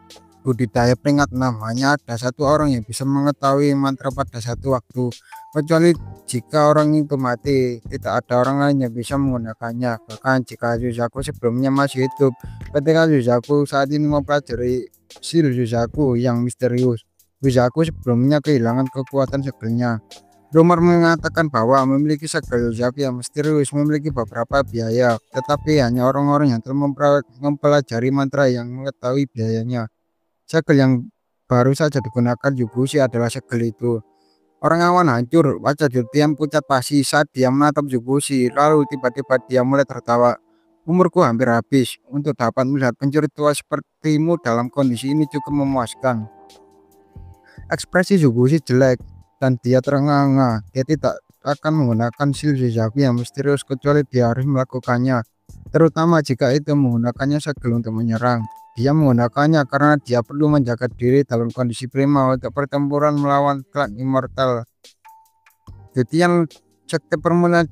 [SPEAKER 1] budidaya peringkat namanya ada satu orang yang bisa mengetahui mantra pada satu waktu, kecuali jika orang itu mati, tidak ada orang lain yang bisa menggunakannya. Bahkan jika Suzaku sebelumnya masih hidup, ketika Suzaku saat ini mempelajari skill Suzaku yang misterius, Suzaku sebelumnya kehilangan kekuatan segelnya. Rumor mengatakan bahwa memiliki segel Suzaku yang misterius memiliki beberapa biaya, tetapi hanya orang-orang yang telah mempelajari mantra yang mengetahui biayanya. Segel yang baru saja digunakan Yubushi adalah segel itu. Orang awan hancur, wajah Jutian pucat pasi saat dia menatap Yubushi, lalu tiba-tiba dia mulai tertawa. Umurku hampir habis, untuk dapat melihat pencuri tua sepertimu dalam kondisi ini cukup memuaskan. Ekspresi Yubushi jelek, dan dia terengah-engah. Dia tidak akan menggunakan skill Suzaku yang misterius kecuali dia harus melakukannya, terutama jika itu menggunakannya segel untuk menyerang. Dia menggunakannya karena dia perlu menjaga diri dalam kondisi prima untuk pertempuran melawan klan immortal. Dutian sekte permulaan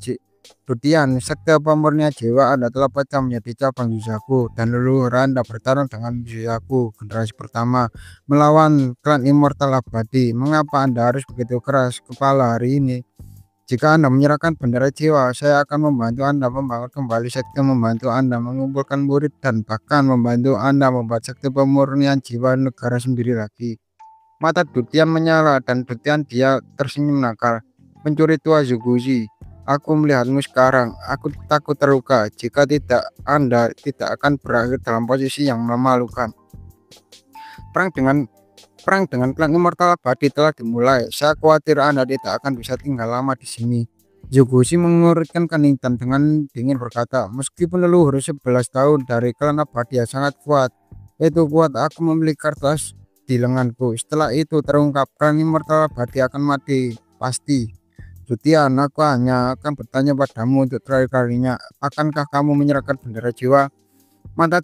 [SPEAKER 1] Dutian sekte pemurnian jiwa Anda telah pecah menjadi cabang Suzaku, dan leluhur Anda bertarung dengan Suzaku generasi pertama melawan klan immortal abadi. Mengapa Anda harus begitu keras kepala hari ini? Jika Anda menyerahkan bendera jiwa, saya akan membantu Anda membangun kembali sekte, membantu Anda mengumpulkan murid, dan bahkan membantu Anda membuat sekte pemurnian jiwa negara sendiri lagi. Mata Dutian menyala dan Dutian dia tersenyum nakal. Pencuri tua Yubushi, aku melihatmu sekarang. Aku takut terluka. Jika tidak, Anda tidak akan berakhir dalam posisi yang memalukan. Perang dengan klan immortal abadi telah dimulai. Saya khawatir Anda tidak akan bisa tinggal lama di sini. Yubushi mengerutkan kening dan dengan dingin berkata, meskipun leluhur 11 tahun dari klan abadi yang sangat kuat, itu kuat aku memiliki kertas di lenganku. Setelah itu terungkap klan immortal abadi akan mati, pasti. Dutian, aku hanya akan bertanya padamu untuk terakhir kalinya, akankah kamu menyerahkan bendera jiwa? Mata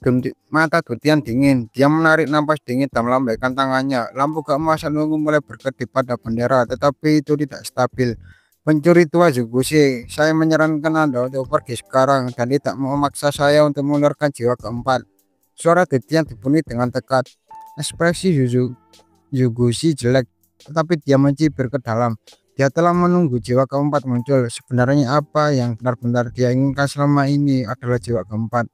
[SPEAKER 1] Dutian dingin. Dia menarik napas dingin dan melambaikan tangannya. Lampu keemasan mulai berkedip pada bendera, tetapi itu tidak stabil. Pencuri tua Yubushi, saya menyarankan Anda untuk pergi sekarang dan tidak memaksa saya untuk mengeluarkan jiwa keempat. Suara Dutian dipenuhi dengan tekad. Ekspresi Yubushi jelek, tetapi dia mencibir ke dalam. Dia telah menunggu jiwa keempat muncul. Sebenarnya apa yang benar-benar dia inginkan selama ini adalah jiwa keempat.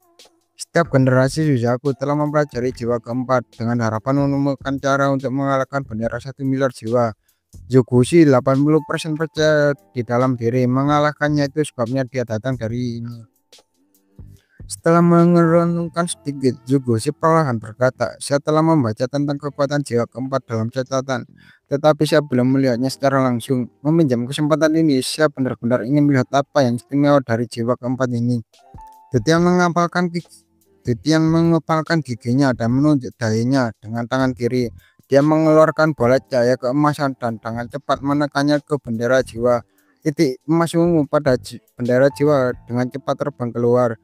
[SPEAKER 1] Setiap generasi Suzaku telah mempelajari jiwa keempat dengan harapan menemukan cara untuk mengalahkan bendera 1 miliar jiwa. Yubushi 80% percaya di dalam diri. Mengalahkannya itu sebabnya dia datang dari ini. Setelah merenungkan sedikit, Yubushi perlahan berkata, saya telah membaca tentang kekuatan jiwa keempat dalam catatan, tetapi saya belum melihatnya secara langsung. Meminjam kesempatan ini, saya benar-benar ingin melihat apa yang istimewa dari jiwa keempat ini. Dutian mengepalkan giginya dan menunjuk dahinya dengan tangan kiri. Dia mengeluarkan bola cahaya keemasan dan dengan cepat menekannya ke bendera jiwa. Titik emas ungu pada bendera jiwa dengan cepat terbang keluar.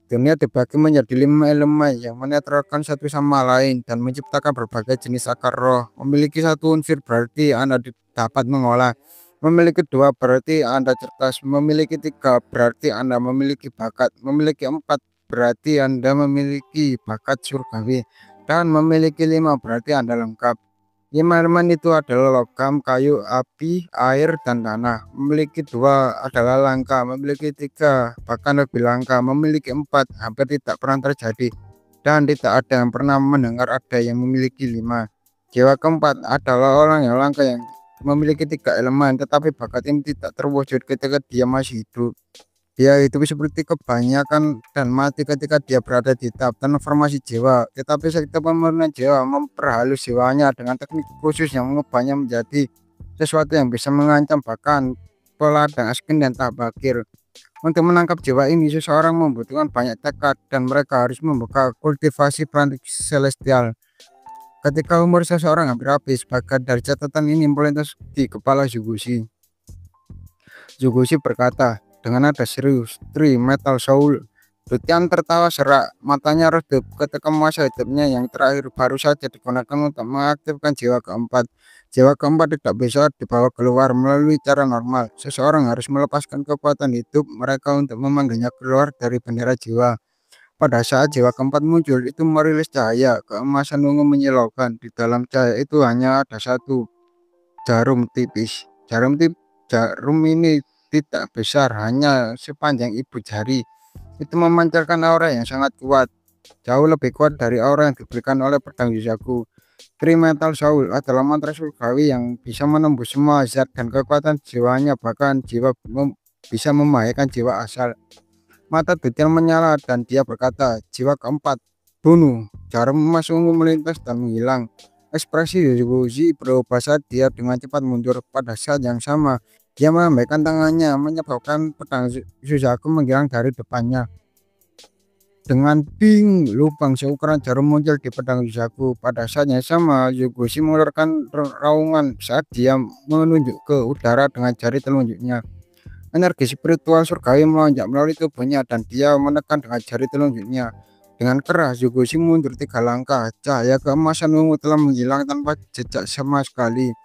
[SPEAKER 1] Dunia dibagi menjadi 5 elemen yang menetralkan satu sama lain dan menciptakan berbagai jenis akar roh. Memiliki satu unsur berarti Anda dapat mengolah. Memiliki 2 berarti Anda cerdas. Memiliki 3 berarti Anda memiliki bakat. Memiliki 4 berarti Anda memiliki bakat surgawi. Dan memiliki 5 berarti Anda lengkap. 5 elemen itu adalah logam, kayu, api, air, dan tanah. Memiliki 2 adalah langka, memiliki 3 bahkan lebih langka, memiliki 4 hampir tidak pernah terjadi, dan tidak ada yang pernah mendengar ada yang memiliki 5. Jiwa keempat adalah orang yang langka yang memiliki 3 elemen, tetapi bakat ini tidak terwujud ketika dia masih hidup. Dia hidup seperti kebanyakan dan mati ketika dia berada di tahap transformasi jiwa. Tetapi sekte pemurnian jiwa memperhalus jiwanya dengan teknik khusus yang mengubahnya menjadi sesuatu yang bisa mengancam bahkan peladang asken dan tahap akhir. Untuk menangkap jiwa ini, seseorang membutuhkan banyak tekad dan mereka harus membuka kultivasi pranik celestial. Ketika umur seseorang hampir habis, bagian dari catatan ini melintas di kepala Yubushi. Yubushi berkata dengan nada serius, "Tri Metal Soul." Dutian tertawa serak, matanya redup ketika masa hidupnya yang terakhir baru saja digunakan untuk mengaktifkan jiwa keempat. Jiwa keempat tidak bisa dibawa keluar melalui cara normal. Seseorang harus melepaskan kekuatan hidup mereka untuk memanggilnya keluar dari bendera jiwa. Pada saat jiwa keempat muncul, itu merilis cahaya keemasan ungu menyilaukan. Di dalam cahaya itu hanya ada satu jarum tipis. Jarum ini tidak besar, hanya sepanjang ibu jari. Itu memancarkan aura yang sangat kuat, jauh lebih kuat dari aura yang diberikan oleh pedang Yusaku. Metal Soul adalah mantra surgawi yang bisa menembus semua zat dan kekuatan jiwanya, bahkan bisa membahayakan jiwa asal. Mata Dutian menyala dan dia berkata, jiwa keempat, bunuh. Jarum emas ungu melintas dan menghilang. Ekspresi Yoshi berubah saat dia dengan cepat mundur. Pada saat yang sama, dia melambaikan tangannya, menyebabkan pedang Suzaku menghilang dari depannya. Dengan ping, lubang seukuran jarum muncul di pedang Suzaku. Pada saat yang sama, Yoshi mengeluarkan raungan saat dia menunjuk ke udara dengan jari telunjuknya. Energi spiritual surgawi melonjak melalui tubuhnya dan dia menekan dengan jari telunjuknya. Dengan keras, Yoshi mundur 3 langkah. Cahaya keemasan ungu telah menghilang tanpa jejak sama sekali.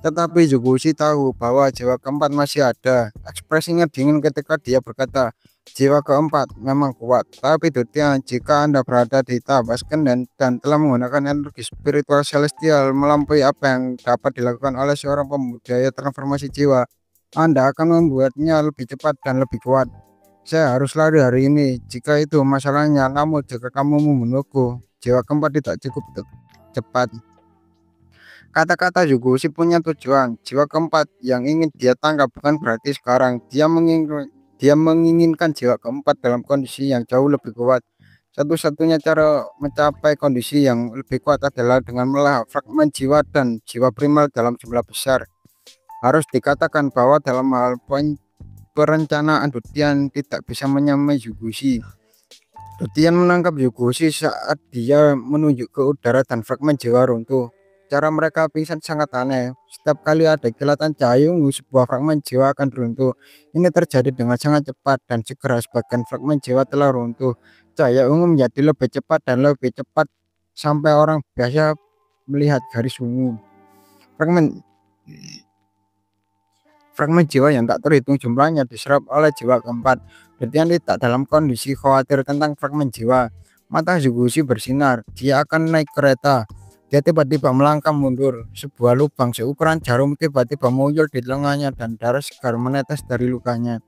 [SPEAKER 1] Tetapi Yoshi tahu bahwa jiwa keempat masih ada. Ekspresinya dingin ketika dia berkata, jiwa keempat memang kuat, tapi Dutian, jika Anda berada di Tabasken dan telah menggunakan energi spiritual celestial melampaui apa yang dapat dilakukan oleh seorang pembudaya transformasi jiwa, Anda akan membuatnya lebih cepat dan lebih kuat. Saya harus lari hari ini, jika itu masalahnya, namun jika kamu membunuhku, jiwa keempat tidak cukup cepat. Kata-kata Yoshi punya tujuan. Jiwa keempat yang ingin dia tangkap bukan berarti sekarang. Dia menginginkan jiwa keempat dalam kondisi yang jauh lebih kuat. Satu-satunya cara mencapai kondisi yang lebih kuat adalah dengan melahap fragmen jiwa dan jiwa primal dalam jumlah besar. Harus dikatakan bahwa dalam hal perencanaan Dutian tidak bisa menyamai Yoshi. Dutian menangkap Yoshi saat dia menunjuk ke udara dan fragmen jiwa runtuh. Cara mereka pingsan sangat aneh. Setiap kali ada kilatan cahaya ungu, sebuah fragmen jiwa akan runtuh. Ini terjadi dengan sangat cepat dan segera sebagian fragmen jiwa telah runtuh. Cahaya ungu menjadi lebih cepat dan lebih cepat sampai orang biasa melihat garis ungu. Fragmen jiwa yang tak terhitung jumlahnya diserap oleh jiwa keempat. Dutian tidak dalam kondisi khawatir tentang fragmen jiwa. Mata Yoshi bersinar. Dia akan naik kereta. Dia tiba-tiba melangkah mundur. Sebuah lubang seukuran jarum tiba-tiba muncul di lengannya dan darah segar menetes dari lukanya.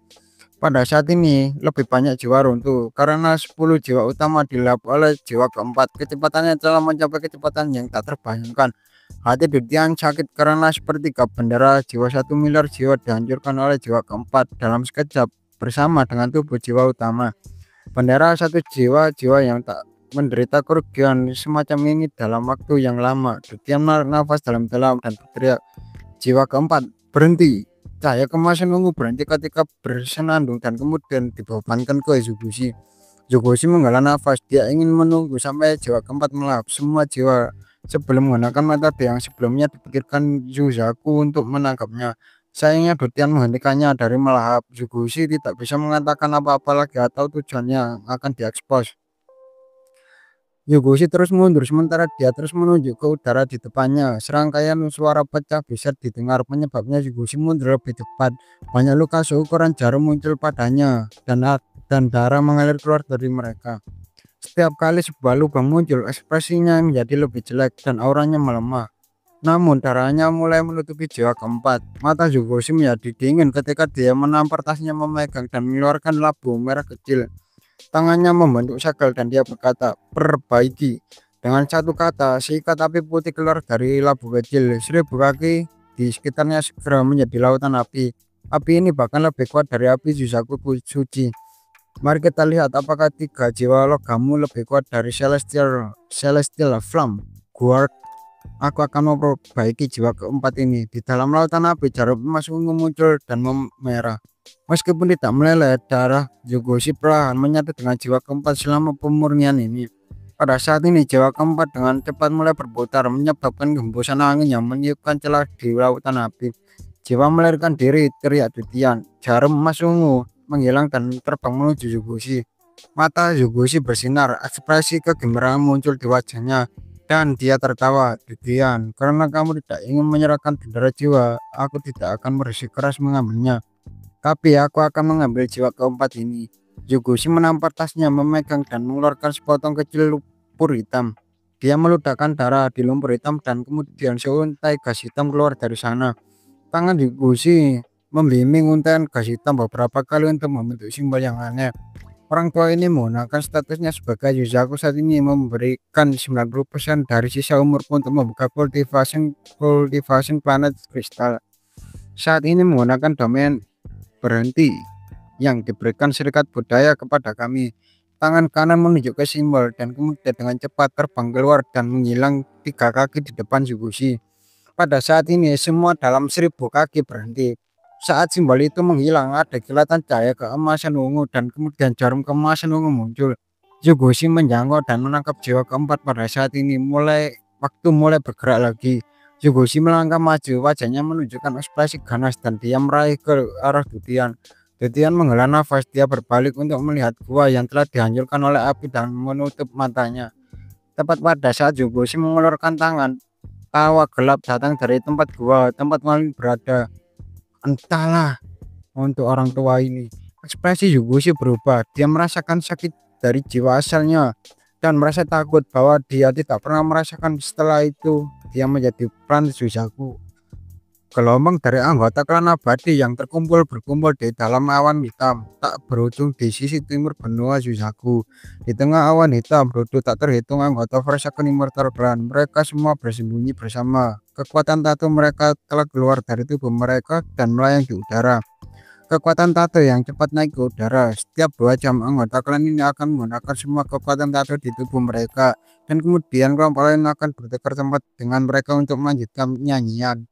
[SPEAKER 1] Pada saat ini, lebih banyak jiwa runtuh karena 10 jiwa utama dilap oleh jiwa keempat. Kecepatannya telah mencapai kecepatan yang tak terbayangkan. Hati Dutian sakit karena sepertiga bendera jiwa 1 miliar jiwa dihancurkan oleh jiwa keempat dalam sekejap bersama dengan tubuh jiwa utama. Bendera 1 jiwa yang tak menderita kerugian semacam ini dalam waktu yang lama. Dutian menarik nafas dalam-dalam dan berteriak, jiwa keempat, berhenti. Cahaya kemasan ungu berhenti ketika bersenandung dan kemudian dibebankan ke Yoshi. Yoshi menghela nafas. Dia ingin menunggu sampai jiwa keempat melahap semua jiwa sebelum menggunakan metode yang sebelumnya dipikirkan Yusaku untuk menangkapnya. Sayangnya Dutian menghentikannya dari melahap. Yoshi tidak bisa mengatakan apa-apa lagi atau tujuannya akan diekspos. Yoshi terus mundur sementara dia terus menunjuk ke udara di depannya. Serangkaian suara pecah bisa didengar, penyebabnya Yoshi mundur lebih cepat. Banyak luka seukuran jarum muncul padanya dan darah mengalir keluar dari mereka. Setiap kali sebuah lubang muncul, ekspresinya menjadi lebih jelek dan auranya melemah. Namun darahnya mulai menutupi jiwa keempat. Mata Yoshi menjadi dingin ketika dia menampar tasnya, memegang dan mengeluarkan labu merah kecil. Tangannya membentuk segel dan dia berkata, perbaiki. Dengan satu kata, seikat api putih keluar dari labu kecil. 1000 kaki di sekitarnya segera menjadi lautan api. Api ini bahkan lebih kuat dari api Yusaku suci. Mari kita lihat apakah 3 jiwa logammu lebih kuat dari Celestial Flame Guard. Aku akan memperbaiki jiwa keempat ini. Di dalam lautan api, jarum emas ungu muncul dan memerah. Meskipun tidak meleleh darah, Yoshi perlahan menyatu dengan jiwa keempat selama pemurnian ini. Pada saat ini, jiwa keempat dengan cepat mulai berputar, menyebabkan hembusan angin yang meniupkan celah di lautan api. Jiwa melarikan diri, teriak Dutian. Jarum emas ungu menghilang dan terbang menuju Yoshi. Mata Yoshi bersinar, ekspresi kegembiraan muncul di wajahnya. Dan dia tertawa. Dutian, karena kamu tidak ingin menyerahkan bendera jiwa, aku tidak akan bersikeras mengambilnya. Tapi aku akan mengambil jiwa keempat ini. Yugushi menampar tasnya, memegang dan mengeluarkan sepotong kecil lumpur hitam. Dia meledakkan darah di lumpur hitam dan kemudian seuntai gas hitam keluar dari sana. Tangan Yugushi membimbing untaian gas hitam beberapa kali untuk membentuk simbol yang aneh. Orang tua ini menggunakan statusnya sebagai Yusaku saat ini memberikan 90% dari sisa umurku untuk membuka cultivation planet kristal. Saat ini menggunakan domain berhenti yang diberikan serikat budaya kepada kami. Tangan kanan menunjuk ke simbol dan kemudian dengan cepat terbang keluar dan menghilang 3 kaki di depan Yugushi. Pada saat ini semua dalam 1000 kaki berhenti. Saat simbol itu menghilang, ada kilatan cahaya keemasan ungu dan kemudian jarum keemasan ungu muncul. Yugushi menjangkau dan menangkap jiwa keempat pada saat ini. Waktu mulai bergerak lagi. Yugushi melangkah maju, wajahnya menunjukkan ekspresi ganas dan dia meraih ke arah Dutian. Dutian menghela nafas, dia berbalik untuk melihat gua yang telah dihancurkan oleh api dan menutup matanya. Tepat pada saat Yugushi mengeluarkan tangan, tawa gelap datang dari tempat gua, tempat maling berada. Entahlah, untuk orang tua ini. Ekspresi Yugushi berubah. Dia merasakan sakit dari jiwa asalnya dan merasa takut bahwa dia tidak pernah merasakan setelah itu. Dia menjadi peran Yusaku. Gelombang dari anggota klan abadi yang berkumpul di dalam awan hitam tak berujung di sisi timur benua Yusaku. Di tengah awan hitam duduk tak terhitung anggota Forsaken Immortal Clan. Mereka semua bersembunyi bersama. Kekuatan tato mereka telah keluar dari tubuh mereka dan melayang di udara. Kekuatan tato yang cepat naik ke udara. Setiap 2 jam anggota klan ini akan menggunakan semua kekuatan tato di tubuh mereka. Dan kemudian kelompok lain akan bertukar tempat dengan mereka untuk melanjutkan nyanyian.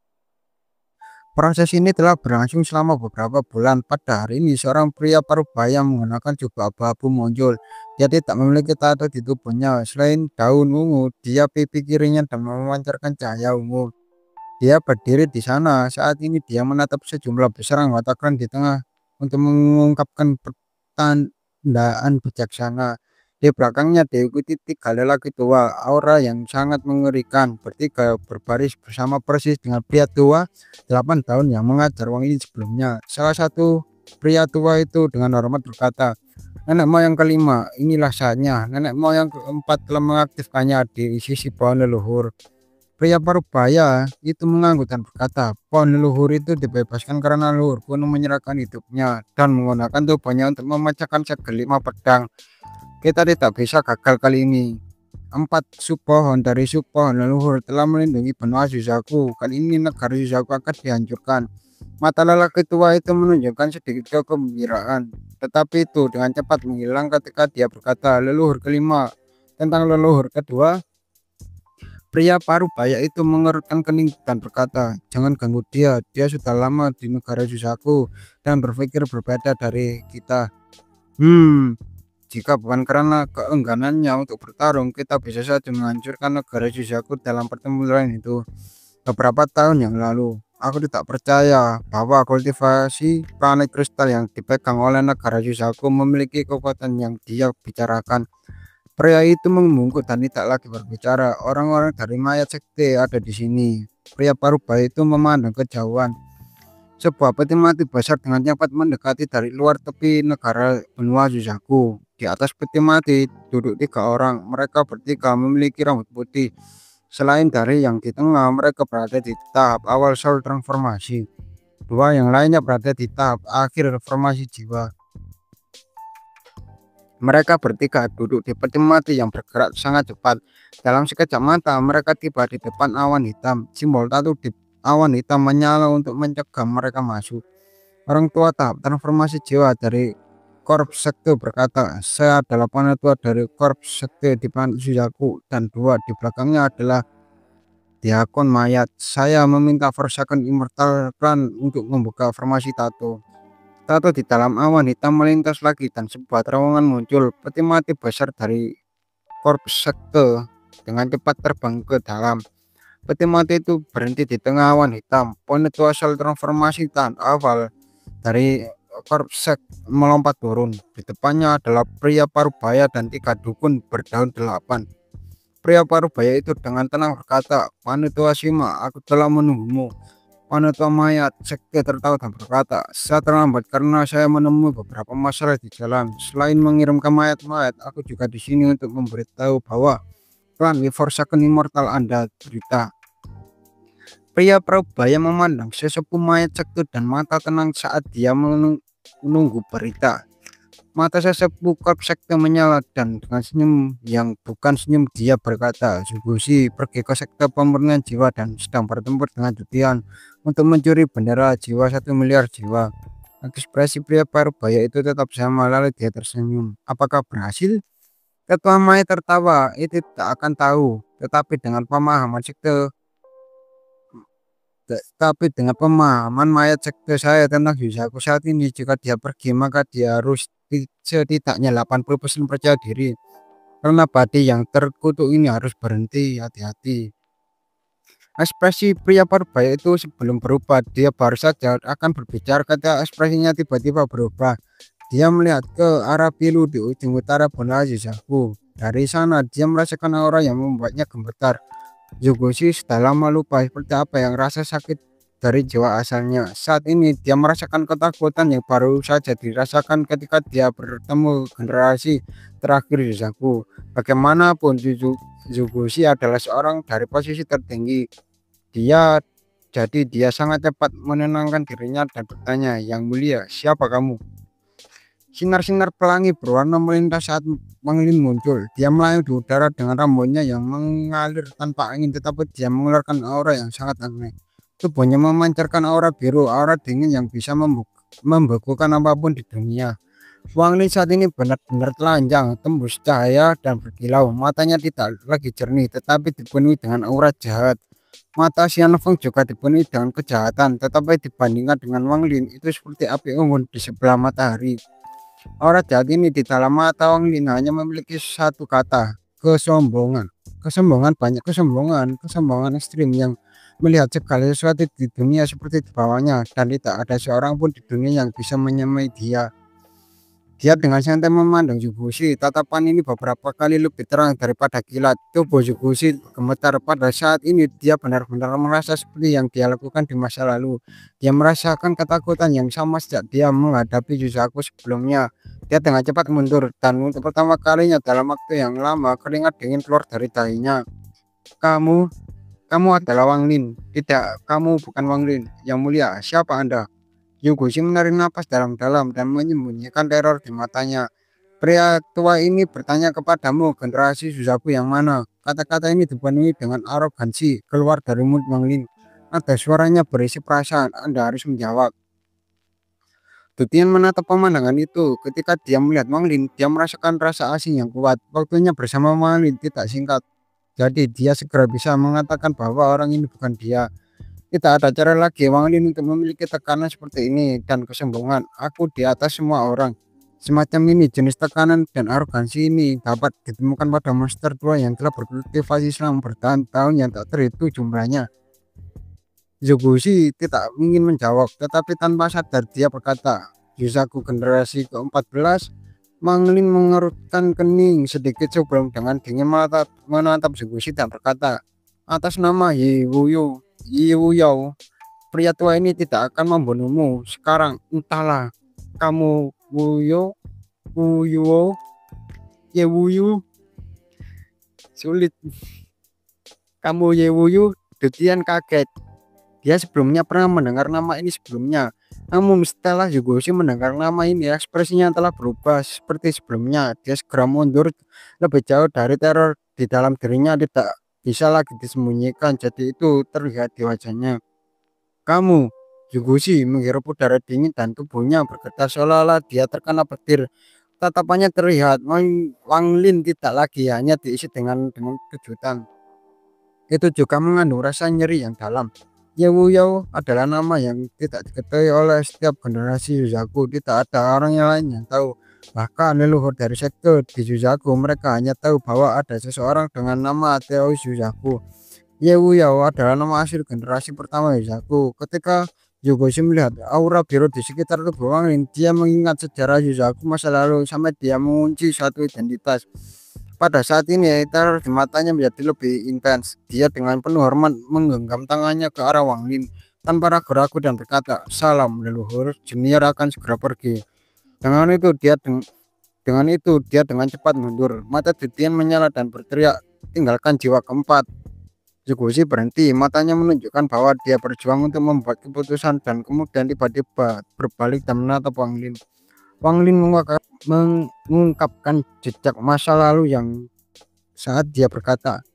[SPEAKER 1] Proses ini telah berlangsung selama beberapa bulan. Pada hari ini, seorang pria parubaya menggunakan jubah abu-abu muncul. Dia tidak memiliki tato di tubuhnya. Selain daun ungu, dia pipi kirinya dan memancarkan cahaya ungu. Dia berdiri di sana. Saat ini dia menatap sejumlah besar anggota klan di tengah untuk mengungkapkan pertandaan bijaksana. Di belakangnya diikuti 3 lelaki tua, aura yang sangat mengerikan. Bertiga berbaris bersama persis dengan pria tua 8 tahun yang mengajar uang ini sebelumnya. Salah satu pria tua itu dengan hormat berkata, "Nenek moyang kelima, inilah saatnya." Nenek moyang keempat telah mengaktifkannya di sisi pohon leluhur. Pria parubaya itu mengangguk dan berkata, "Pohon leluhur itu dibebaskan karena leluhur kuno menyerahkan hidupnya dan menggunakan tubuhnya untuk memecahkan segelima pedang. Kita tidak bisa gagal kali ini." 4 subpohon dari subpohon leluhur telah melindungi benua Yusaku. Kali ini negara Yusaku akan dihancurkan. Mata lelaki tua itu menunjukkan sedikit kegembiraan, tetapi itu dengan cepat menghilang ketika dia berkata leluhur kelima. Tentang leluhur kedua, pria parubaya itu mengerutkan kening dan berkata, "Jangan ganggu dia. Dia sudah lama di negara Yusaku dan berpikir berbeda dari kita. Jika bukan karena keengganannya untuk bertarung, kita bisa saja menghancurkan negara Yusaku dalam pertempuran itu beberapa tahun yang lalu. Aku tidak percaya bahwa kultivasi planet kristal yang dipegang oleh negara Yusaku memiliki kekuatan yang dia bicarakan." Pria itu membungkuk dan tidak lagi berbicara. Orang-orang dari mayat sekte ada di sini. Pria parubaya itu memandang kejauhan. Sebuah peti mati besar dengan cepat mendekati dari luar tepi negara benua Yusaku. Di atas peti mati duduk 3 orang. Mereka bertiga memiliki rambut putih. Selain dari yang di tengah, mereka berada di tahap awal soul transformasi. 2 yang lainnya berada di tahap akhir reformasi jiwa. Mereka bertiga duduk di peti mati yang bergerak sangat cepat. Dalam sekejap mata, mereka tiba di depan awan hitam. Simbol tato di awan hitam menyala untuk mencegah mereka masuk. Orang tua tahap transformasi jiwa dari Korps Sekte berkata, "Saya adalah penatua dari Korps Sekte di planet Yusaku, dan 2 di belakangnya adalah Diakon Mayat. Saya meminta Forsaken Immortal Clan untuk membuka formasi tato." Tato di dalam awan hitam melintas lagi dan sebuah terowongan muncul. Peti mati besar dari Korps Sekte dengan cepat terbang ke dalam. Peti mati itu berhenti di tengah awan hitam. Penatua asal transformasi tahap awal dari Korps Sekte melompat turun. Di depannya adalah pria parubaya dan 3 dukun berdaun 8. Pria parubaya itu dengan tenang berkata, "Penatua Shima, aku telah menunggumu." Wanita mayat sekte tertawa dan berkata, "Saya terlambat karena saya menemui beberapa masalah di jalan. Selain mengirimkan mayat-mayat, aku juga di sini untuk memberitahu bahwa Clan Before Second Immortal Anda berita." Pria Parubaya memandang sesepuh mayat sekte dan mata tenang saat dia menunggu berita. Mata sesepuh korps sekte menyala dan dengan senyum yang bukan senyum dia berkata, "Sugushi pergi ke sekte pemurnian jiwa dan sedang bertempur dengan Dutian untuk mencuri bendera jiwa 1 miliar jiwa." Ekspresi pria Parubaya itu tetap sama lalu dia tersenyum. "Apakah berhasil?" Ketua Mai tertawa, "Itu tak akan tahu, tetapi dengan pemahaman sekte tapi dengan pemahaman mayat sekte saya tentang Yusaku saat ini, jika dia pergi maka dia harus setidaknya 80% percaya diri. Karena badai yang terkutuk ini harus berhenti, hati-hati." Ekspresi pria Parubaya itu sebelum berubah, dia baru saja akan berbicara ketika ekspresinya tiba-tiba berubah. Dia melihat ke arah pilu di ujung utara bola Yusaku. Dari sana dia merasakan aura yang membuatnya gemetar. Yugoshi sudah lama lupa seperti apa yang rasa sakit dari jiwa asalnya. Saat ini dia merasakan ketakutan yang baru saja dirasakan ketika dia bertemu generasi terakhir Yusaku. Bagaimanapun Yugoshi adalah seorang dari posisi tertinggi. Dia sangat cepat menenangkan dirinya dan bertanya, "Yang mulia, siapa kamu?" Sinar-sinar pelangi berwarna melintas saat Manglin muncul. Dia melayang di udara dengan rambutnya yang mengalir tanpa angin, tetapi dia mengeluarkan aura yang sangat aneh. Tubuhnya memancarkan aura biru, aura dingin yang bisa membekukan apapun di dunia. Wang Lin saat ini benar-benar telanjang, tembus cahaya dan berkilau. Matanya tidak lagi jernih, tetapi dipenuhi dengan aura jahat. Mata Xian Feng juga dipenuhi dengan kejahatan, tetapi dibandingkan dengan Wang Lin, itu seperti api unggun di sebelah matahari. Aura jahat ini di dalam mata Wang Lin hanya memiliki satu kata, kesombongan. Kesombongan ekstrim yang melihat segala sesuatu di dunia seperti di bawahnya, dan tidak ada seorang pun di dunia yang bisa menyamai dia. Dia dengan santai memandang Yugoshi. Tatapan ini beberapa kali lebih terang daripada kilat. Tubuh Yugoshi gemetar. Pada saat ini dia benar-benar merasa seperti yang dia lakukan di masa lalu. Dia merasakan ketakutan yang sama sejak dia menghadapi Yusaku sebelumnya. Dia dengan cepat mundur dan untuk pertama kalinya dalam waktu yang lama keringat dingin keluar dari dahinya. Kamu adalah Wang Lin." "Tidak, kamu bukan Wang Lin. Yang mulia, siapa Anda?" Yugoshi menarik napas dalam-dalam dan menyembunyikan teror di matanya. "Pria tua ini bertanya kepadamu, generasi Suzaku yang mana?" Kata-kata ini dipenuhi dengan arogansi keluar dari mulut Wang Lin. Ada suaranya berisi perasaan, "Anda harus menjawab." Dutian menatap pemandangan itu. Ketika dia melihat Wang Lin, dia merasakan rasa asing yang kuat. Waktunya bersama Wang Lin tidak singkat. Jadi dia segera bisa mengatakan bahwa orang ini bukan dia. Tidak ada cara lagi Wang Lin untuk memiliki tekanan seperti ini dan kesombongan. "Aku di atas semua orang." Semacam ini jenis tekanan dan arogansi ini dapat ditemukan pada monster tua yang telah berkultivasi selama bertahun-tahun yang tak terhitung jumlahnya. Yugoshi tidak ingin menjawab, tetapi tanpa sadar dia berkata, "Yusaku generasi ke-14." Manglin mengerutkan kening sedikit sebelum dengan dingin menatap Yugoshi dan berkata, "Atas nama Yiwuyou, pria tua ini tidak akan membunuhmu sekarang. Entahlah, kamu Wuyuo, Yewuyu, sulit. Kamu Yewuyu." Dutian kaget. Dia sebelumnya pernah mendengar nama ini sebelumnya. Namun setelah Yugoshi mendengar nama ini, ekspresinya telah berubah seperti sebelumnya. Dia segera mundur lebih jauh dari teror di dalam dirinya tidak bisa lagi disembunyikan, jadi itu terlihat di wajahnya. "Kamu?" Yugoshi menghirup udara dingin dan tubuhnya bergetar seolah-olah dia terkena petir. Tatapannya terlihat Wang Lin tidak lagi hanya diisi dengan kejutan. Itu juga mengandung rasa nyeri yang dalam. Yewuyo adalah nama yang tidak diketahui oleh setiap generasi Yuzaku. Tidak ada orang yang lain yang tahu. Bahkan leluhur dari sekte di Yuzaku, mereka hanya tahu bahwa ada seseorang dengan nama Teos Yuzaku. Yewuyo adalah nama asli generasi pertama Yuzaku. Ketika Yugoshi melihat aura biru di sekitar tubuh Wang Lin, dia mengingat sejarah Yuzaku masa lalu sampai dia mengunci suatu identitas. Pada saat ini, teror di matanya menjadi lebih intens. Dia dengan penuh hormat menggenggam tangannya ke arah Wang Lin. tanpa ragu-ragu dan berkata, "Salam leluhur, junior akan segera pergi." Dengan itu dia dengan cepat mundur. Mata Titian menyala dan berteriak, "Tinggalkan jiwa keempat." Zugushi berhenti, matanya menunjukkan bahwa dia berjuang untuk membuat keputusan dan kemudian tiba-tiba berbalik dan menatap Wang Lin. Wang Lin mengungkapkan jejak masa lalu yang saat dia berkata,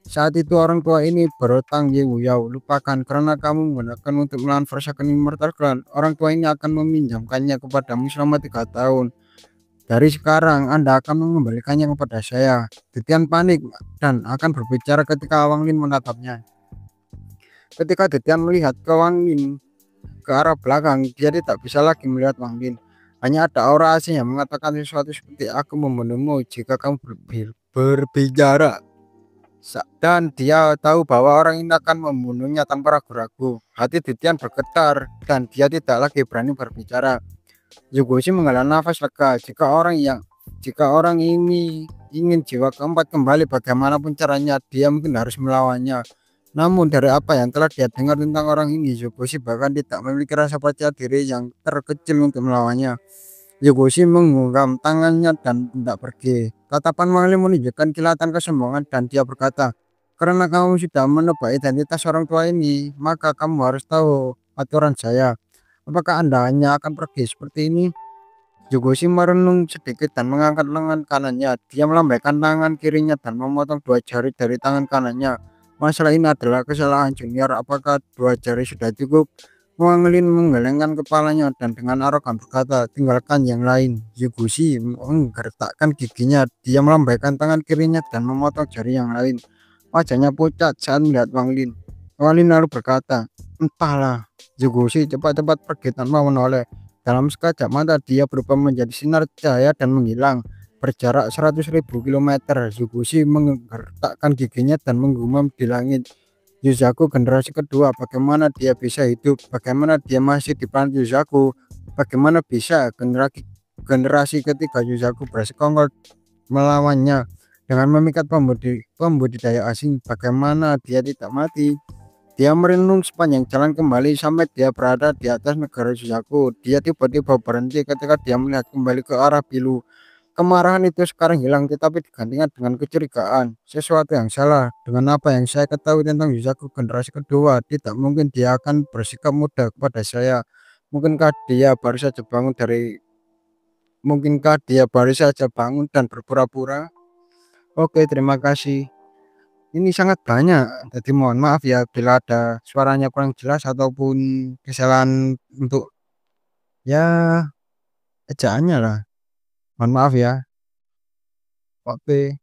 [SPEAKER 1] "Saat itu orang tua ini berutang Ye Wuyao, lupakan karena kamu menggunakan untuk melawan Forsaken Immortal Clan. Orang tua ini akan meminjamkannya kepadamu selama 3 tahun. Dari sekarang Anda akan mengembalikannya kepada saya." Titian panik dan akan berbicara ketika Wang Lin menatapnya. Ketika Titian melihat ke Wang Lin ke arah belakang, dia tidak bisa lagi melihat Wang Lin. Hanya ada aura asing yang mengatakan sesuatu seperti, "Aku membunuhmu jika kamu berbicara." Dan dia tahu bahwa orang ini akan membunuhnya tanpa ragu-ragu. Hati Titian bergetar dan dia tidak lagi berani berbicara. Zugushi menghela nafas lega. Jika orang ini ingin jiwa keempat kembali, bagaimanapun caranya dia mungkin harus melawannya. Namun dari apa yang telah dia dengar tentang orang ini, Zugushi bahkan tidak memiliki rasa percaya diri yang terkecil untuk melawannya. Zugushi menggenggam tangannya dan tidak pergi. Tatapan Wang Lin menunjukkan kilatan kesombongan dan dia berkata, "Karena kamu sudah menebak identitas orang tua ini, maka kamu harus tahu aturan saya. Apakah Anda hanya akan pergi seperti ini?" Zugushi merenung sedikit dan mengangkat lengan kanannya. Dia melambaikan tangan kirinya dan memotong 2 jari dari tangan kanannya. "Masalah ini adalah kesalahan junior. Apakah 2 jari sudah cukup?" Wang Lin menggelengkan kepalanya dan dengan arogan berkata, "Tinggalkan yang lain." Zugushi menggertakkan giginya. Dia melambaikan tangan kirinya dan memotong jari yang lain. Wajahnya pucat saat melihat Wang Lin. Wang Lin lalu berkata, "Entahlah." Zugushi cepat-cepat pergi tanpa menoleh. Dalam sekejap mata dia berubah menjadi sinar cahaya dan menghilang. Berjarak 100.000 kilometer, Zugushi menggertakkan giginya dan menggumam di langit. Yuzaku generasi kedua, bagaimana dia bisa hidup? Bagaimana dia masih di planet Yuzaku? Bagaimana bisa generasi ketiga Yuzaku bersekongkol melawannya dengan memikat pembudidaya asing? Bagaimana dia tidak mati? Dia merenung sepanjang jalan kembali sampai dia berada di atas negara Yuzaku. Dia tiba-tiba berhenti ketika dia melihat kembali ke arah Pilu. Kemarahan itu sekarang hilang tetapi digantikan dengan kecurigaan. Sesuatu yang salah dengan apa yang saya ketahui tentang Yusaku generasi kedua. Tidak mungkin dia akan bersikap mudah kepada saya. Mungkinkah dia baru saja bangun dari Mungkinkah dia baru saja bangun dan berpura-pura? Oke, terima kasih. Ini sangat banyak. Jadi mohon maaf ya bila ada suaranya kurang jelas ataupun kesalahan untuk ya ejaannya lah. Mohon maaf ya. Oke.